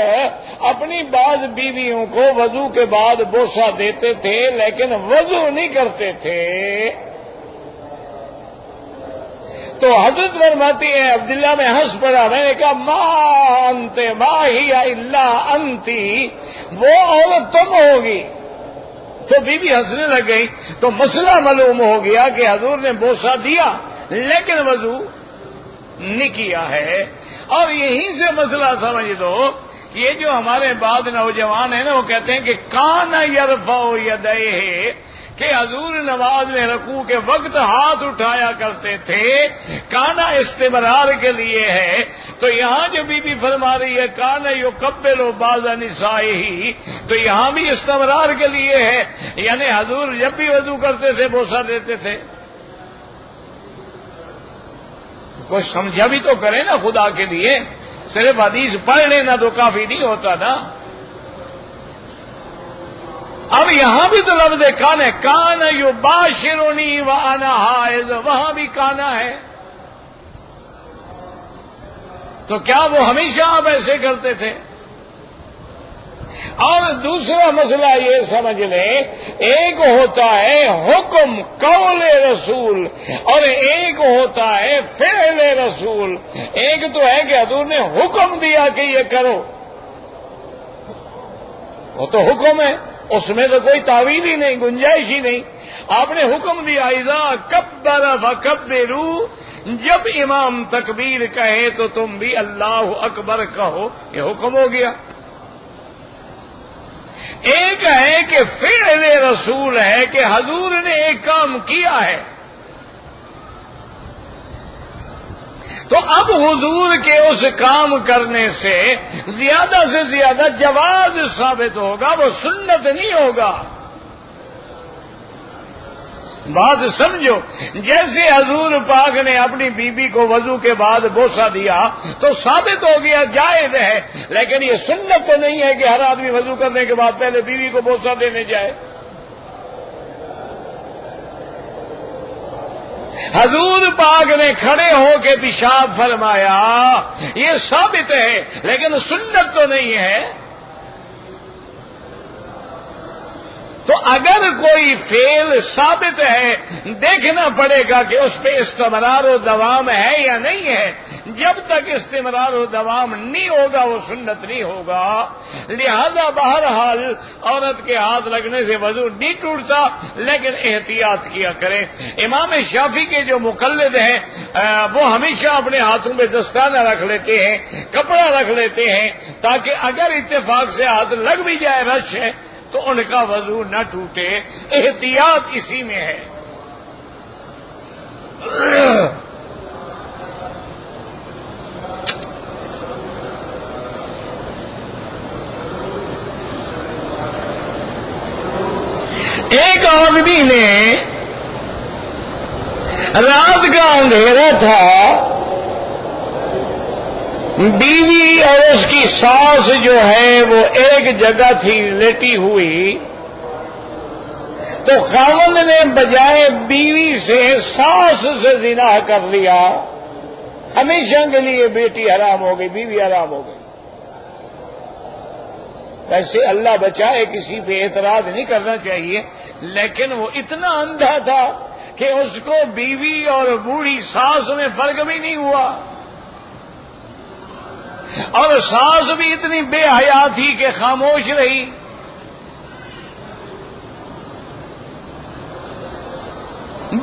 اپنی بعض بیویوں کو وضو کے بعد بوسہ دیتے تھے لیکن وضو نہیں کرتے تھے. تو حضرت فرماتی ہے عبداللہ میں ہنس پڑا, میں نے کہا ما انت ما ہی الا انتی, وہ عورت تم ہوگی. تو بی بی ہنسنے لگ گئی. تو مسئلہ معلوم ہو گیا کہ حضور نے بوسہ دیا لیکن وضو نہیں کیا ہے. اور یہیں سے مسئلہ سمجھ دو, یہ جو ہمارے بعد نوجوان ہیں نا وہ کہتے ہیں کہ کان یرفع یدیہ, کہ حضور نماز میں رکوع کے وقت ہاتھ اٹھایا کرتے تھے, کانا استمرار کے لیے ہے. تو یہاں جو بی بی فرما رہی ہے کانا یقبل بعض نسائہ, تو یہاں بھی استمرار کے لیے ہے, یعنی حضور جب بھی وضو کرتے تھے بوسہ دیتے تھے. کوئی سمجھا بھی تو کرے نا خدا کے لیے, صرف حدیث پڑھ لینا تو کافی نہیں ہوتا نا. اب یہاں بھی تو لفظ کان ہے, کان یباشرنی وانا حائض, وہاں بھی کانا ہے. تو کیا وہ ہمیشہ آپ ایسے کرتے تھے؟ اور دوسرا مسئلہ یہ سمجھ لیں, ایک ہوتا ہے حکم قول رسول اور ایک ہوتا ہے فعل رسول. ایک تو ہے کہ حضور نے حکم دیا کہ یہ کرو, وہ تو حکم ہے, اس میں تو کوئی تعویل ہی نہیں, گنجائش ہی نہیں. آپ نے حکم دیا اذا کبر فکبروا, جب امام تکبیر کہے تو تم بھی اللہ اکبر کہو, یہ حکم ہو گیا. ایک ہے کہ فعل رسول ہے کہ حضور نے ایک کام کیا ہے, تو اب حضور کے اس کام کرنے سے زیادہ جواز ثابت ہوگا, وہ سنت نہیں ہوگا. بات سمجھو, جیسے حضور پاک نے اپنی بیوی کو وضو کے بعد بوسہ دیا تو ثابت ہو گیا جائز ہے, لیکن یہ سنت تو نہیں ہے کہ ہر آدمی وضو کرنے کے بعد پہلے بیوی کو بوسہ دینے جائے. حضور پاک نے کھڑے ہو کے پیشاب فرمایا, یہ ثابت ہے لیکن سنت تو نہیں ہے. تو اگر کوئی فعل ثابت ہے دیکھنا پڑے گا کہ اس پہ استمرار و دوام ہے یا نہیں ہے. جب تک استمرار و دوام نہیں ہوگا وہ سنت نہیں ہوگا. لہذا بہرحال عورت کے ہاتھ لگنے سے وضو نہیں ٹوٹتا, لیکن احتیاط کیا کریں. امام شافعی کے جو مقلد ہیں وہ ہمیشہ اپنے ہاتھوں میں دستانہ رکھ لیتے ہیں, کپڑا رکھ لیتے ہیں, تاکہ اگر اتفاق سے ہاتھ لگ بھی جائے رش ہے تو ان کا وضو نہ ٹوٹے. احتیاط اسی میں ہے. ایک آدمی نے رات کا اندھیرا تھا, بیوی اور اس کی ساس جو ہے وہ ایک جگہ تھی لیٹی ہوئی, تو خاوند نے بجائے بیوی سے ساس سے زنا کر لیا. ہمیشہ کے لیے بیٹی حرام ہو گئی, بیوی حرام ہو گئی. ویسے اللہ بچائے, کسی پہ اعتراض نہیں کرنا چاہیے, لیکن وہ اتنا اندھا تھا کہ اس کو بیوی اور بوڑھی ساس میں فرق بھی نہیں ہوا, اور ساس بھی اتنی بے حیا تھی کہ خاموش رہی.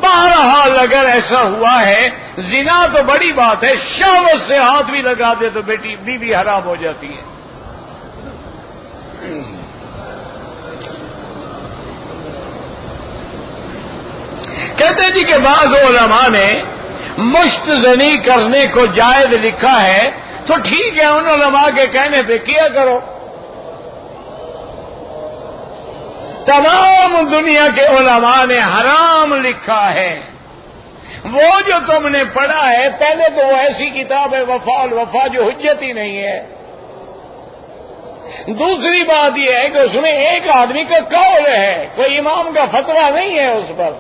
بہرحال اگر ایسا ہوا ہے, زنا تو بڑی بات ہے, شہوت سے ہاتھ بھی لگا دے تو بیوی حرام ہو جاتی ہے. کہتے جی کہ بعض علماء نے مشت زنی کرنے کو جائز لکھا ہے, تو ٹھیک ہے, ان علماء کے کہنے پہ کیا کرو. تمام دنیا کے علماء نے حرام لکھا ہے. وہ جو تم نے پڑھا ہے پہلے تو وہ ایسی کتاب ہے وفا الوفا جو حجت ہی نہیں ہے. دوسری بات یہ ہے کہ اس میں ایک آدمی کا قول ہے, کوئی امام کا فتویٰ نہیں ہے اس پر.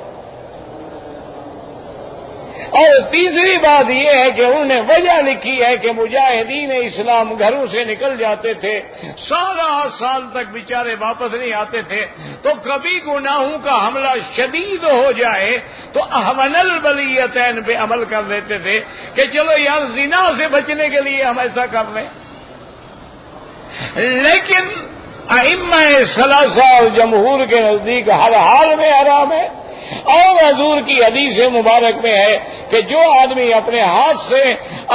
اور تیسری بات یہ ہے کہ انہوں نے وجہ لکھی ہے کہ مجاہدین اسلام گھروں سے نکل جاتے تھے، 16 سال تک بیچارے واپس نہیں آتے تھے، تو کبھی گناہوں کا حملہ شدید ہو جائے تو احون البلیتین پہ عمل کر لیتے تھے کہ چلو یار زنا سے بچنے کے لیے ہم ایسا کر لیں۔ لیکن ائمہ ثلاثہ اور جمہور کے نزدیک ہر حال میں حرام ہے، اور حضور کی حدیث مبارک میں ہے کہ جو آدمی اپنے ہاتھ سے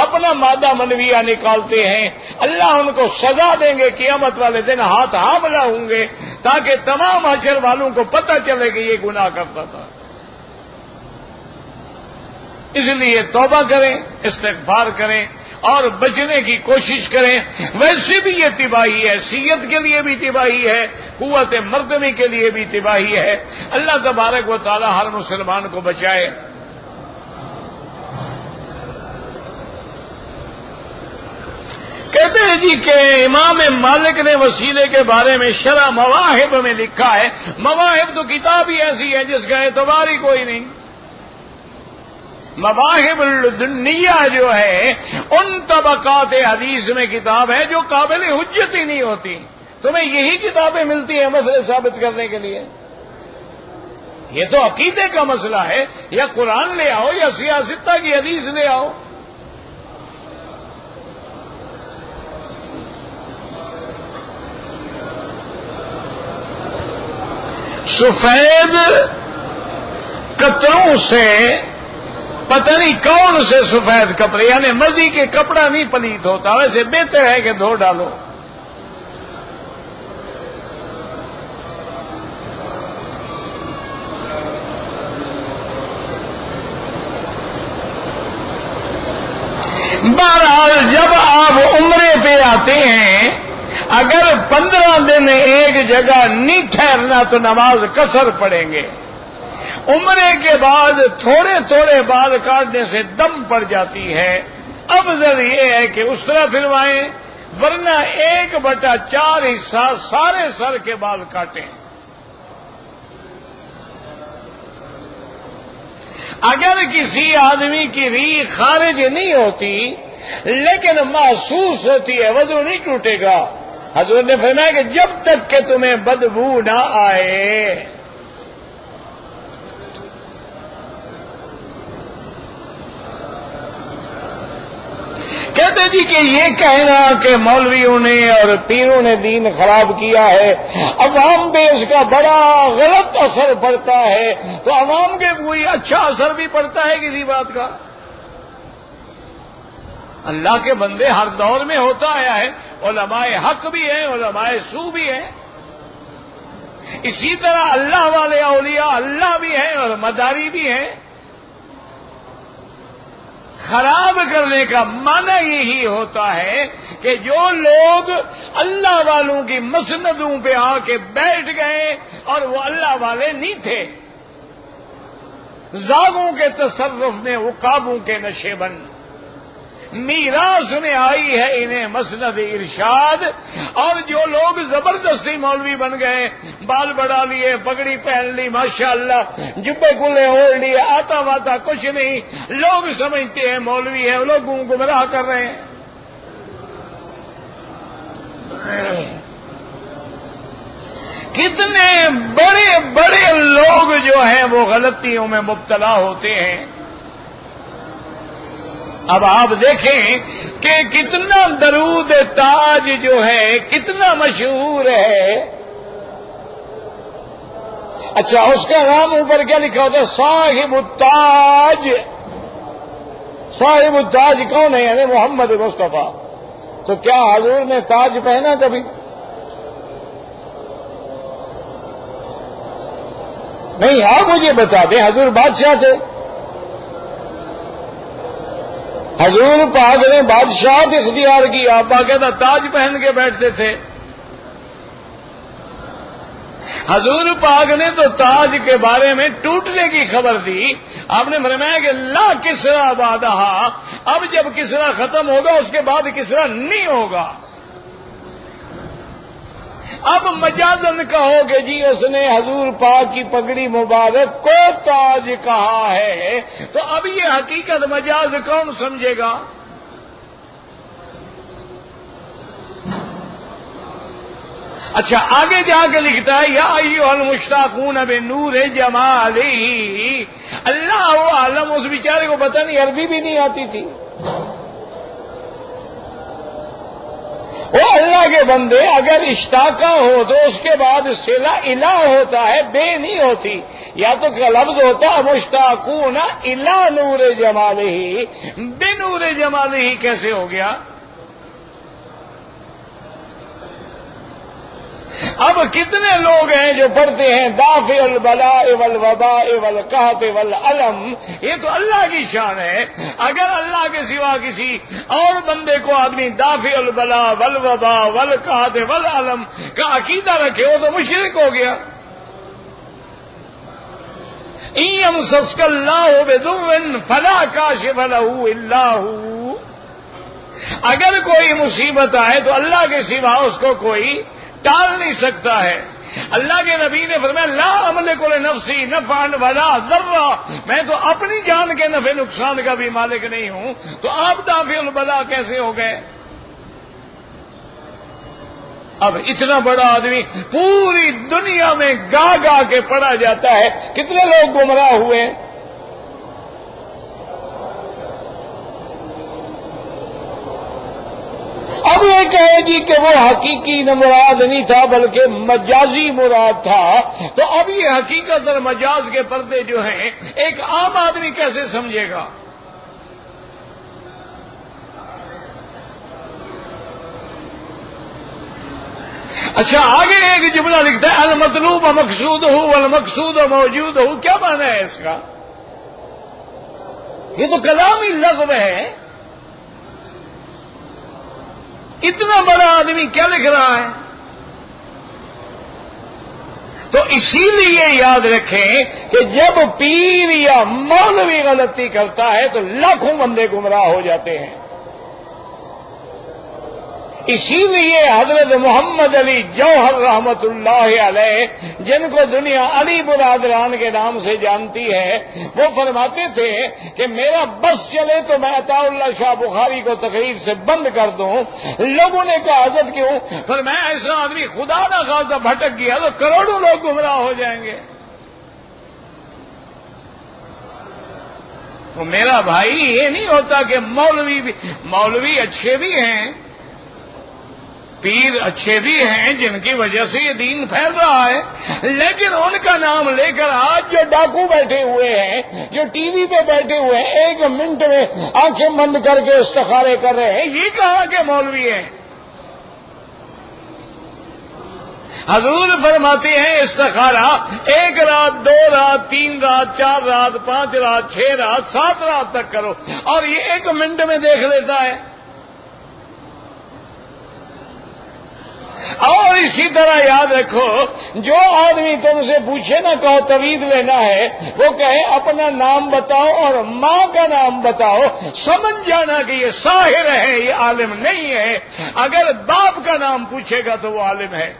اپنا مادہ منویہ نکالتے ہیں اللہ ان کو سزا دیں گے، قیامت والے دن ہاتھ حاملہ ہوں گے تاکہ تمام حشر والوں کو پتہ چلے کہ یہ گناہ کرتا تھا۔ اس لیے توبہ کریں، استغفار کریں اور بچنے کی کوشش کریں۔ ویسے بھی یہ تباہی ہے، صحت کے لیے بھی تباہی ہے، قوت مردمی کے لیے بھی تباہی ہے۔ اللہ تبارک و تعالی ہر مسلمان کو بچائے۔ کہتے ہیں جی کہ امام مالک نے وسیلے کے بارے میں شرح مواہب میں لکھا ہے، مواہب تو کتاب ہی ایسی ہے جس کا اعتبار ہی کوئی نہیں۔ مواہب الدنیا جو ہے ان طبقات حدیث میں کتاب ہے جو قابل حجت ہی نہیں ہوتی۔ تمہیں یہی کتابیں ملتی ہیں مسئلے ثابت کرنے کے لیے؟ یہ تو عقیدے کا مسئلہ ہے، یا قرآن لے آؤ یا سیاستہ کی حدیث لے آؤ۔ سفید قطروں سے پتہ نہیں کون سے سفید کپڑے، یعنی مرضی کے کپڑا نہیں پلیت ہوتا، ویسے بہتر ہے کہ دھو ڈالو۔ بہرحال جب آپ عمرے پہ آتے ہیں اگر 15 دن ایک جگہ نہیں ٹھہرنا تو نماز قصر پڑیں گے۔ عمرے کے بعد تھوڑے تھوڑے بال کاٹنے سے دم پڑ جاتی ہے، افضل یہ ہے کہ اس طرح پھروائیں، ورنہ 1/4 حصہ سارے سر کے بال کاٹیں۔ اگر کسی آدمی کی ریح خارج نہیں ہوتی لیکن محسوس ہوتی ہے وضو نہیں ٹوٹے گا۔ حضرت نے فرمایا کہ جب تک کہ تمہیں بدبو نہ آئے۔ کہتے جی کہ یہ کہنا کہ مولویوں نے اور پیروں نے دین خراب کیا ہے، عوام پہ اس کا بڑا غلط اثر پڑتا ہے، تو عوام کے کوئی اچھا اثر بھی پڑتا ہے کسی بات کا؟ اللہ کے بندے ہر دور میں ہوتا آیا ہے، علماء حق بھی ہیں، علماء سو بھی ہیں، اسی طرح اللہ والے اولیاء اللہ بھی ہیں اور مداری بھی ہیں۔ خراب کرنے کا معنی یہی ہوتا ہے کہ جو لوگ اللہ والوں کی مسندوں پہ آ کے بیٹھ گئے اور وہ اللہ والے نہیں تھے، زاغوں کے تصرف میں عقابوں کے نشے بن، میراث میں آئی ہے انہیں مسند ارشاد، اور جو لوگ زبردستی مولوی بن گئے، بال بڑھا لیے، پگڑی پہن لی، ماشاءاللہ جبے کلے اوڑھ لیے، آتا واتا کچھ نہیں، لوگ سمجھتے ہیں مولوی ہے، لوگوں کو گمراہ کر رہے ہیں۔ کتنے بڑے بڑے لوگ جو ہیں وہ غلطیوں میں مبتلا ہوتے ہیں۔ اب آپ دیکھیں کہ کتنا درود تاج جو ہے کتنا مشہور ہے۔ اچھا اس کا نام اوپر کیا لکھا ہوتا ہے؟ صاحب التاج۔ صاحب التاج کون ہے؟ یعنی محمد مصطفیٰ۔ تو کیا حضور نے تاج پہنا کبھی؟ نہیں، آپ مجھے بتا دیں، حضور بادشاہ تھے؟ حضور پاک نے بادشاہت اختیار کی، آپ باقاعدہ تاج پہن کے بیٹھتے تھے۔ حضور پاک نے تو تاج کے بارے میں ٹوٹنے کی خبر دی، آپ نے فرمایا کہ لا کسرا بادہ، اب جب کسرا ختم ہوگا اس کے بعد کسرا نہیں ہوگا۔ اب مجازن کہو کہ جی اس نے حضور پاک کی پگڑی مبارک کو تاج کہا ہے، تو اب یہ حقیقت مجاز کون سمجھے گا؟ اچھا آگے جا کے لکھتا ہے یا ایھا المشتاقون بنور جمالہ، اللہ عالم، اس بیچارے کو پتہ نہیں عربی بھی نہیں آتی تھی، وہ اللہ کے بندے اگر اشتاقہ ہو تو اس کے بعد صلہ الہ ہوتا ہے، بے نہیں ہوتی، یا تو لفظ ہوتا مشتاقون الی نور جمالہ، بنور جمالہ کیسے ہو گیا؟ اب کتنے لوگ ہیں جو پڑھتے ہیں دافع البلاء والوباء والقحط والعلم، یہ تو اللہ کی شان ہے، اگر اللہ کے سوا کسی اور بندے کو آدمی دافع البلاء والوباء والقحط والعلم کا عقیدہ رکھے ہو تو مشرک ہو گیا۔ ان یمسسک اللہ بضر فلا کاشف لہ الا هو، اگر کوئی مصیبت آئے تو اللہ کے سوا اس کو کوئی ٹال نہیں سکتا ہے۔ اللہ کے نبی نے فرمایا لا املک لنفسی نفعا ولا ضرا، میں تو اپنی جان کے نفع نقصان کا بھی مالک نہیں ہوں، تو آپ دافع البلاء کیسے ہو گئے؟ اب اتنا بڑا آدمی پوری دنیا میں گا گا کے پڑھا جاتا ہے، کتنے لوگ گمراہ ہوئے؟ اب یہ کہے گی کہ وہ حقیقی مراد نہیں تھا بلکہ مجازی مراد تھا، تو اب یہ حقیقت اور مجاز کے پردے جو ہیں ایک عام آدمی کیسے سمجھے گا؟ اچھا آگے ایک جملہ لکھتا ہے المطلوب مقصود ہو والمقصود موجود ہو، کیا معنی ہے اس کا؟ یہ تو کلامی لغو ہے، اتنا بڑا آدمی کیا لکھ رہا ہے؟ تو اسی لیے یاد رکھیں کہ جب پیر یا مولوی غلطی کرتا ہے تو لاکھوں بندے گمراہ ہو جاتے ہیں۔ اسی لیے حضرت محمد علی جوہر رحمت اللہ علیہ، جن کو دنیا علی برادران کے نام سے جانتی ہے، وہ فرماتے تھے کہ میرا بس چلے تو میں عطا اللہ شاہ بخاری کو تقریر سے بند کر دوں۔ لوگوں نے کہا حضرت کیوں؟ پر میں ایسا آدمی خدا نہ خواستہ بھٹک گیا تو کروڑوں لوگ گمراہ ہو جائیں گے۔ تو میرا بھائی یہ نہیں ہوتا کہ مولوی اچھے بھی ہیں، پیر اچھے بھی ہیں جن کی وجہ سے یہ دین پھیل رہا ہے، لیکن ان کا نام لے کر آج جو ڈاکو بیٹھے ہوئے ہیں، جو ٹی وی پہ بیٹھے ہوئے ہیں، ایک منٹ میں آنکھیں بند کر کے استخارے کر رہے ہیں، یہ کہاں کے مولوی ہیں؟ حضور فرماتے ہیں استخارہ 1 رات 2 رات 3 رات 4 رات 5 رات 6 رات 7 رات تک کرو، اور یہ 1 منٹ میں دیکھ لیتا ہے۔ اور اسی طرح یاد رکھو، جو آدمی تم سے پوچھے نہ کہو توید لینا ہے، وہ کہے اپنا نام بتاؤ اور ماں کا نام بتاؤ، سمجھ جانا کہ یہ ساحر ہے، یہ عالم نہیں ہے۔ اگر باپ کا نام پوچھے گا تو وہ عالم ہے۔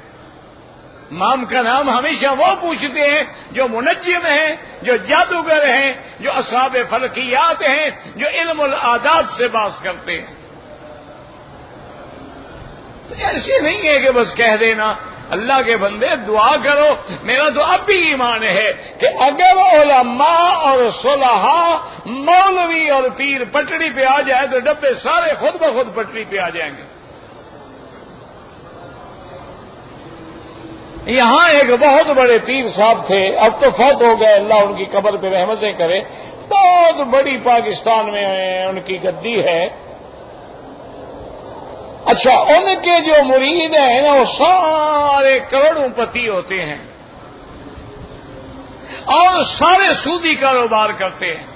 مام کا نام ہمیشہ وہ پوچھتے ہیں جو منجم ہیں، جو جادوگر ہیں، جو اصحاب فلکیات ہیں، جو علم العادات سے باز کرتے ہیں۔ تو ایسے نہیں ہے کہ بس کہہ دینا اللہ کے بندے دعا کرو۔ میرا تو اب بھی ایمان ہے کہ اگر علماء اور صلحاء مولوی اور پیر پٹڑی پہ آ جائے تو ڈبے سارے خود بخود پٹڑی پہ آ جائیں گے۔ یہاں ایک بہت بڑے پیر صاحب تھے، اب تو فوت ہو گئے، اللہ ان کی قبر پہ رحمتیں کرے، بہت بڑی پاکستان میں ان کی گدی ہے۔ اچھا ان کے جو مرید ہیں نا وہ سارے کروڑوں پتی ہوتے ہیں اور سارے سودی کاروبار کرتے ہیں۔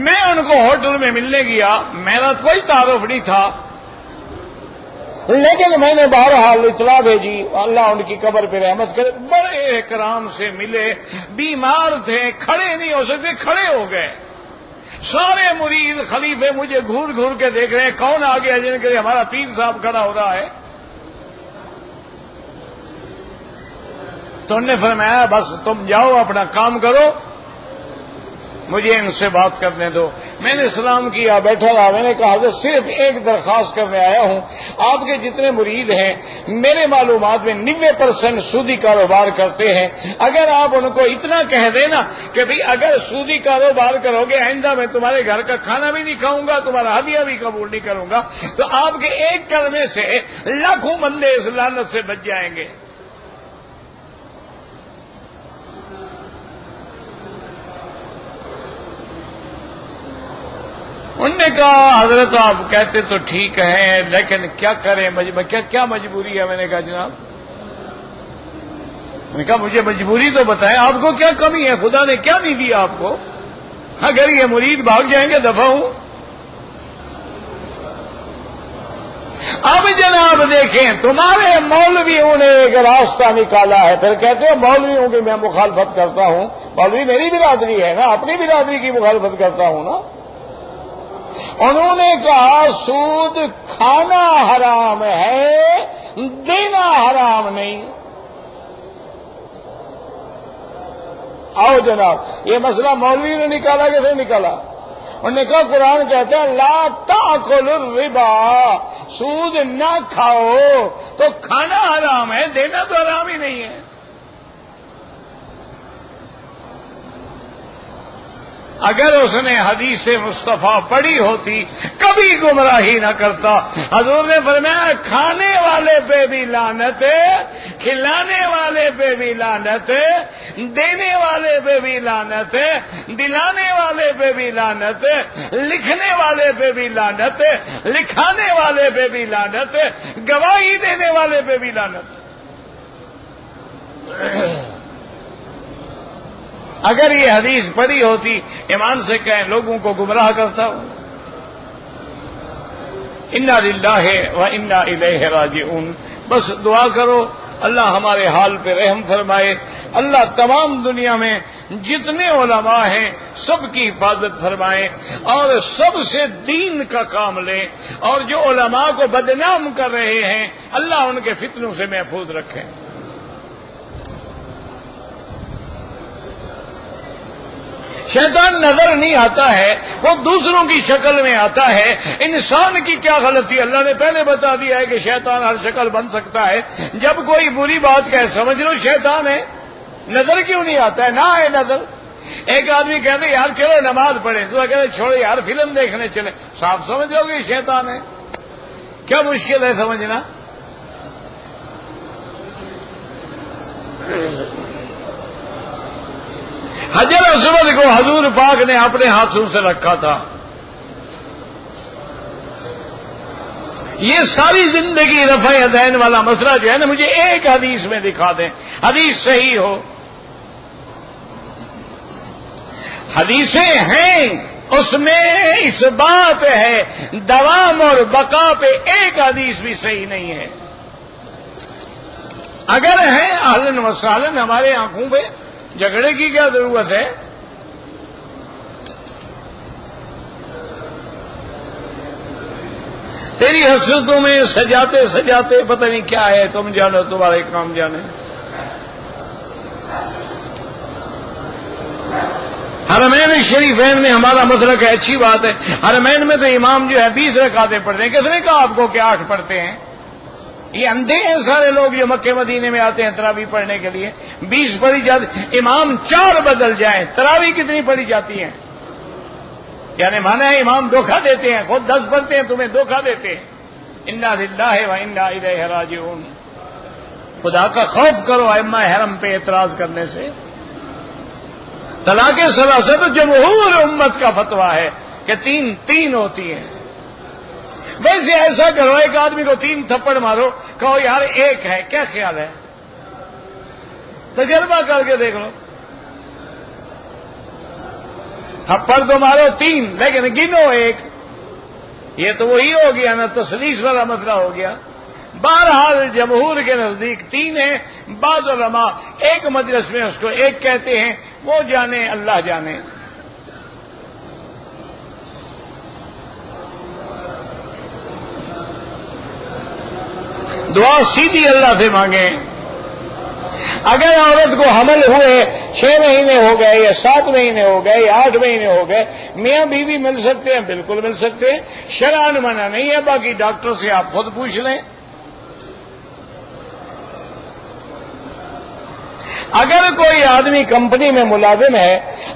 میں ان کو ہوٹل میں ملنے گیا، میرا کوئی تعارف نہیں تھا، لیکن میں نے بہرحال اطلاع بھیجی، اللہ ان کی قبر پہ رحمت کرے، بڑے احترام سے ملے، بیمار تھے، کھڑے نہیں ہو سکتے، کھڑے ہو گئے۔ سارے مرید خلیفے مجھے گھور گھور کے دیکھ رہے ہیں، کون آ گیا جن کے لیے ہمارا پیر صاحب کھڑا ہو رہا ہے۔ تو انہوں نے فرمایا بس تم جاؤ اپنا کام کرو، مجھے ان سے بات کرنے دو۔ میں نے سلام کیا، بیٹھا رہا، میں نے کہا حضرت صرف ایک درخواست کرنے آیا ہوں، آپ کے جتنے مرید ہیں میرے معلومات میں 90% سودی کاروبار کرتے ہیں، اگر آپ ان کو اتنا کہہ دینا کہ بھئی اگر سودی کاروبار کرو گے آئندہ میں تمہارے گھر کا کھانا بھی نہیں کھاؤں گا، تمہارا ہدیہ بھی قبول نہیں کروں گا، تو آپ کے ایک کلمے سے لاکھوں بندے اس لعنت سے بچ جائیں گے۔ انہوں نے کہا حضرت آپ کہتے تو ٹھیک ہے لیکن کیا کریں، کیا مجبوری ہے؟ میں نے کہا جناب، میں نے کہا مجھے مجبوری تو بتائیں، آپ کو کیا کمی ہے؟ خدا نے کیا نہیں دیا آپ کو؟ اگر یہ مرید بھاگ جائیں گے دفع ہوں۔ اب جناب دیکھیں تمہارے مولویوں نے ایک راستہ نکالا ہے، پھر کہتے ہیں مولویوں کی میں مخالفت کرتا ہوں، مولوی میری برادری ہے نا، اپنی برادری کی مخالفت کرتا ہوں نا۔ انہوں نے کہا سود کھانا حرام ہے، دینا حرام نہیں۔ آؤ جناب، یہ مسئلہ مولوی نے نکالا کیسے نکالا؟ انہوں نے کہا قرآن کہتا ہے لا تاکلوا الربا، سود نہ کھاؤ، تو کھانا حرام ہے، دینا تو حرام ہی نہیں ہے۔ اگر اس نے حدیث مصطفیٰ پڑھی ہوتی کبھی گمراہی نہ کرتا۔ حضور نے فرمایا کھانے والے پہ بھی لعنت ہے، کھلانے والے پہ بھی لعنت ہے، دینے والے پہ بھی لعنت ہے، دلانے والے پہ بھی لعنت ہے، لکھنے والے پہ بھی لعنت ہے، لکھانے والے پہ بھی لعنت ہے، گواہی دینے والے پہ بھی لعنت ہے۔ اگر یہ حدیث پڑھی ہوتی ایمان سے کہیں لوگوں کو گمراہ کرتا ہوں۔ انا للہ و انا الیہ راجعون۔ بس دعا کرو اللہ ہمارے حال پہ رحم فرمائے، اللہ تمام دنیا میں جتنے علماء ہیں سب کی حفاظت فرمائے اور سب سے دین کا کام لیں، اور جو علماء کو بدنام کر رہے ہیں اللہ ان کے فتنوں سے محفوظ رکھیں۔ شیطان نظر نہیں آتا ہے، وہ دوسروں کی شکل میں آتا ہے۔ انسان کی کیا غلطی؟ اللہ نے پہلے بتا دیا ہے کہ شیطان ہر شکل بن سکتا ہے۔ جب کوئی بری بات کہے سمجھ لو شیطان ہے۔ نظر کیوں نہیں آتا ہے؟ نہ ہے نظر۔ ایک آدمی کہتے یار چلو نماز پڑھیں، تو کہتے چھوڑو یار فلم دیکھنے چلے، صاف سمجھ لو گے شیطان ہے۔ کیا مشکل ہے سمجھنا؟ حجر اسود کو حضور پاک نے اپنے ہاتھوں سے رکھا تھا۔ یہ ساری زندگی رفع یدین والا مسئلہ جو ہے نا، مجھے ایک حدیث میں دکھا دیں، حدیث صحیح ہو۔ حدیثیں ہیں اس میں اس بات ہے، دوام اور بقا پہ ایک حدیث بھی صحیح نہیں ہے۔ اگر ہے اہلاً و سہلاً، ہمارے آنکھوں پہ جھگڑے کی کیا ضرورت ہے؟ تیری حسرتوں میں سجاتے سجاتے پتہ نہیں کیا ہے، تم جانو تمہارے کام جانے۔ حرمین شریفین میں ہمارا مسلک ہے، اچھی بات ہے۔ حرمین میں تو امام جو ہے 20 رکعتیں پڑھتے ہیں۔ کس نے کہا آپ کو کہ 8 پڑھتے ہیں؟ یہ اندھے ہیں سارے لوگ جو مکے مدینے میں آتے ہیں تراویح پڑھنے کے لیے۔ 20 پڑھی جاتی، امام 4 بدل جائیں تراویح کتنی پڑھی جاتی ہیں؟ یعنی مانا ہے امام دھوکہ دیتے ہیں، خود 10 پڑھتے ہیں تمہیں دھوکہ دیتے ہیں۔ انا للہ و انا الیہ راجعون۔ خدا کا خوف کرو ائمہ حرم پہ اعتراض کرنے سے۔ طلاق ثلاثہ تو جمہور امت کا فتویٰ ہے کہ 3 ہوتی ہیں۔ ویسے ایسا کرو ایک آدمی کو 3 تھپڑ مارو، کہو یار 1 ہے، کیا خیال ہے؟ تجربہ کر کے دیکھ لو۔ تھپڑ تو مارو 3 لیکن گنو 1، یہ تو وہی ہو گیا نا، تسلیس والا مسئلہ ہو گیا۔ بہرحال جمہور کے نزدیک 3 ہے، بعض علماء ایک مجلس میں اس کو 1 کہتے ہیں، وہ جانے اللہ جانے۔ دعا سیدھی اللہ سے مانگیں۔ اگر عورت کو حمل ہوئے 6 مہینے ہو گئے یا 7 مہینے ہو گئے یا 8 مہینے ہو گئے، میاں بیوی مل سکتے ہیں، بالکل مل سکتے ہیں، شرعاً منع نہیں ہے، باقی ڈاکٹر سے آپ خود پوچھ لیں۔ اگر کوئی آدمی کمپنی میں ملازم ہے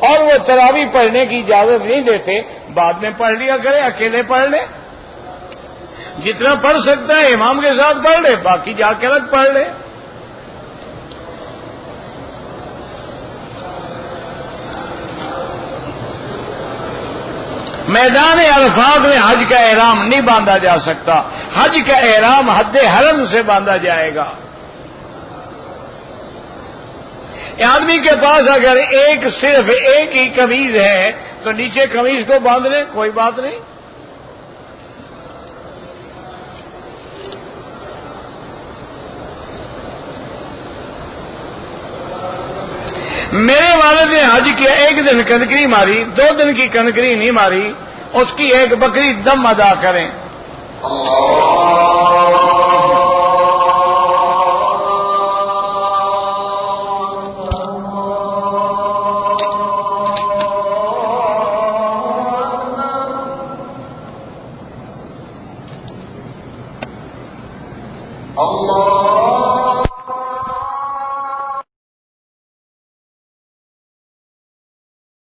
اور وہ تراویح پڑھنے کی اجازت نہیں دیتے، بعد میں پڑھ لیا کرے، اکیلے پڑھ لے، جتنا پڑھ سکتا ہے امام کے ساتھ پڑھ لے، باقی جا کے الگ پڑھ لے۔ میدان عرفات میں حج کا احرام نہیں باندھا جا سکتا، حج کا احرام حد حرم سے باندھا جائے گا۔ آدمی کے پاس اگر صرف ایک ہی قمیض ہے تو نیچے قمیض کو باندھ لیں، کوئی بات نہیں۔ میرے والد نے حج کیا، 1 دن کنکری ماری، 2 دن کی کنکری نہیں ماری، اس کی 1 بکری دم ادا کریں۔ اللہ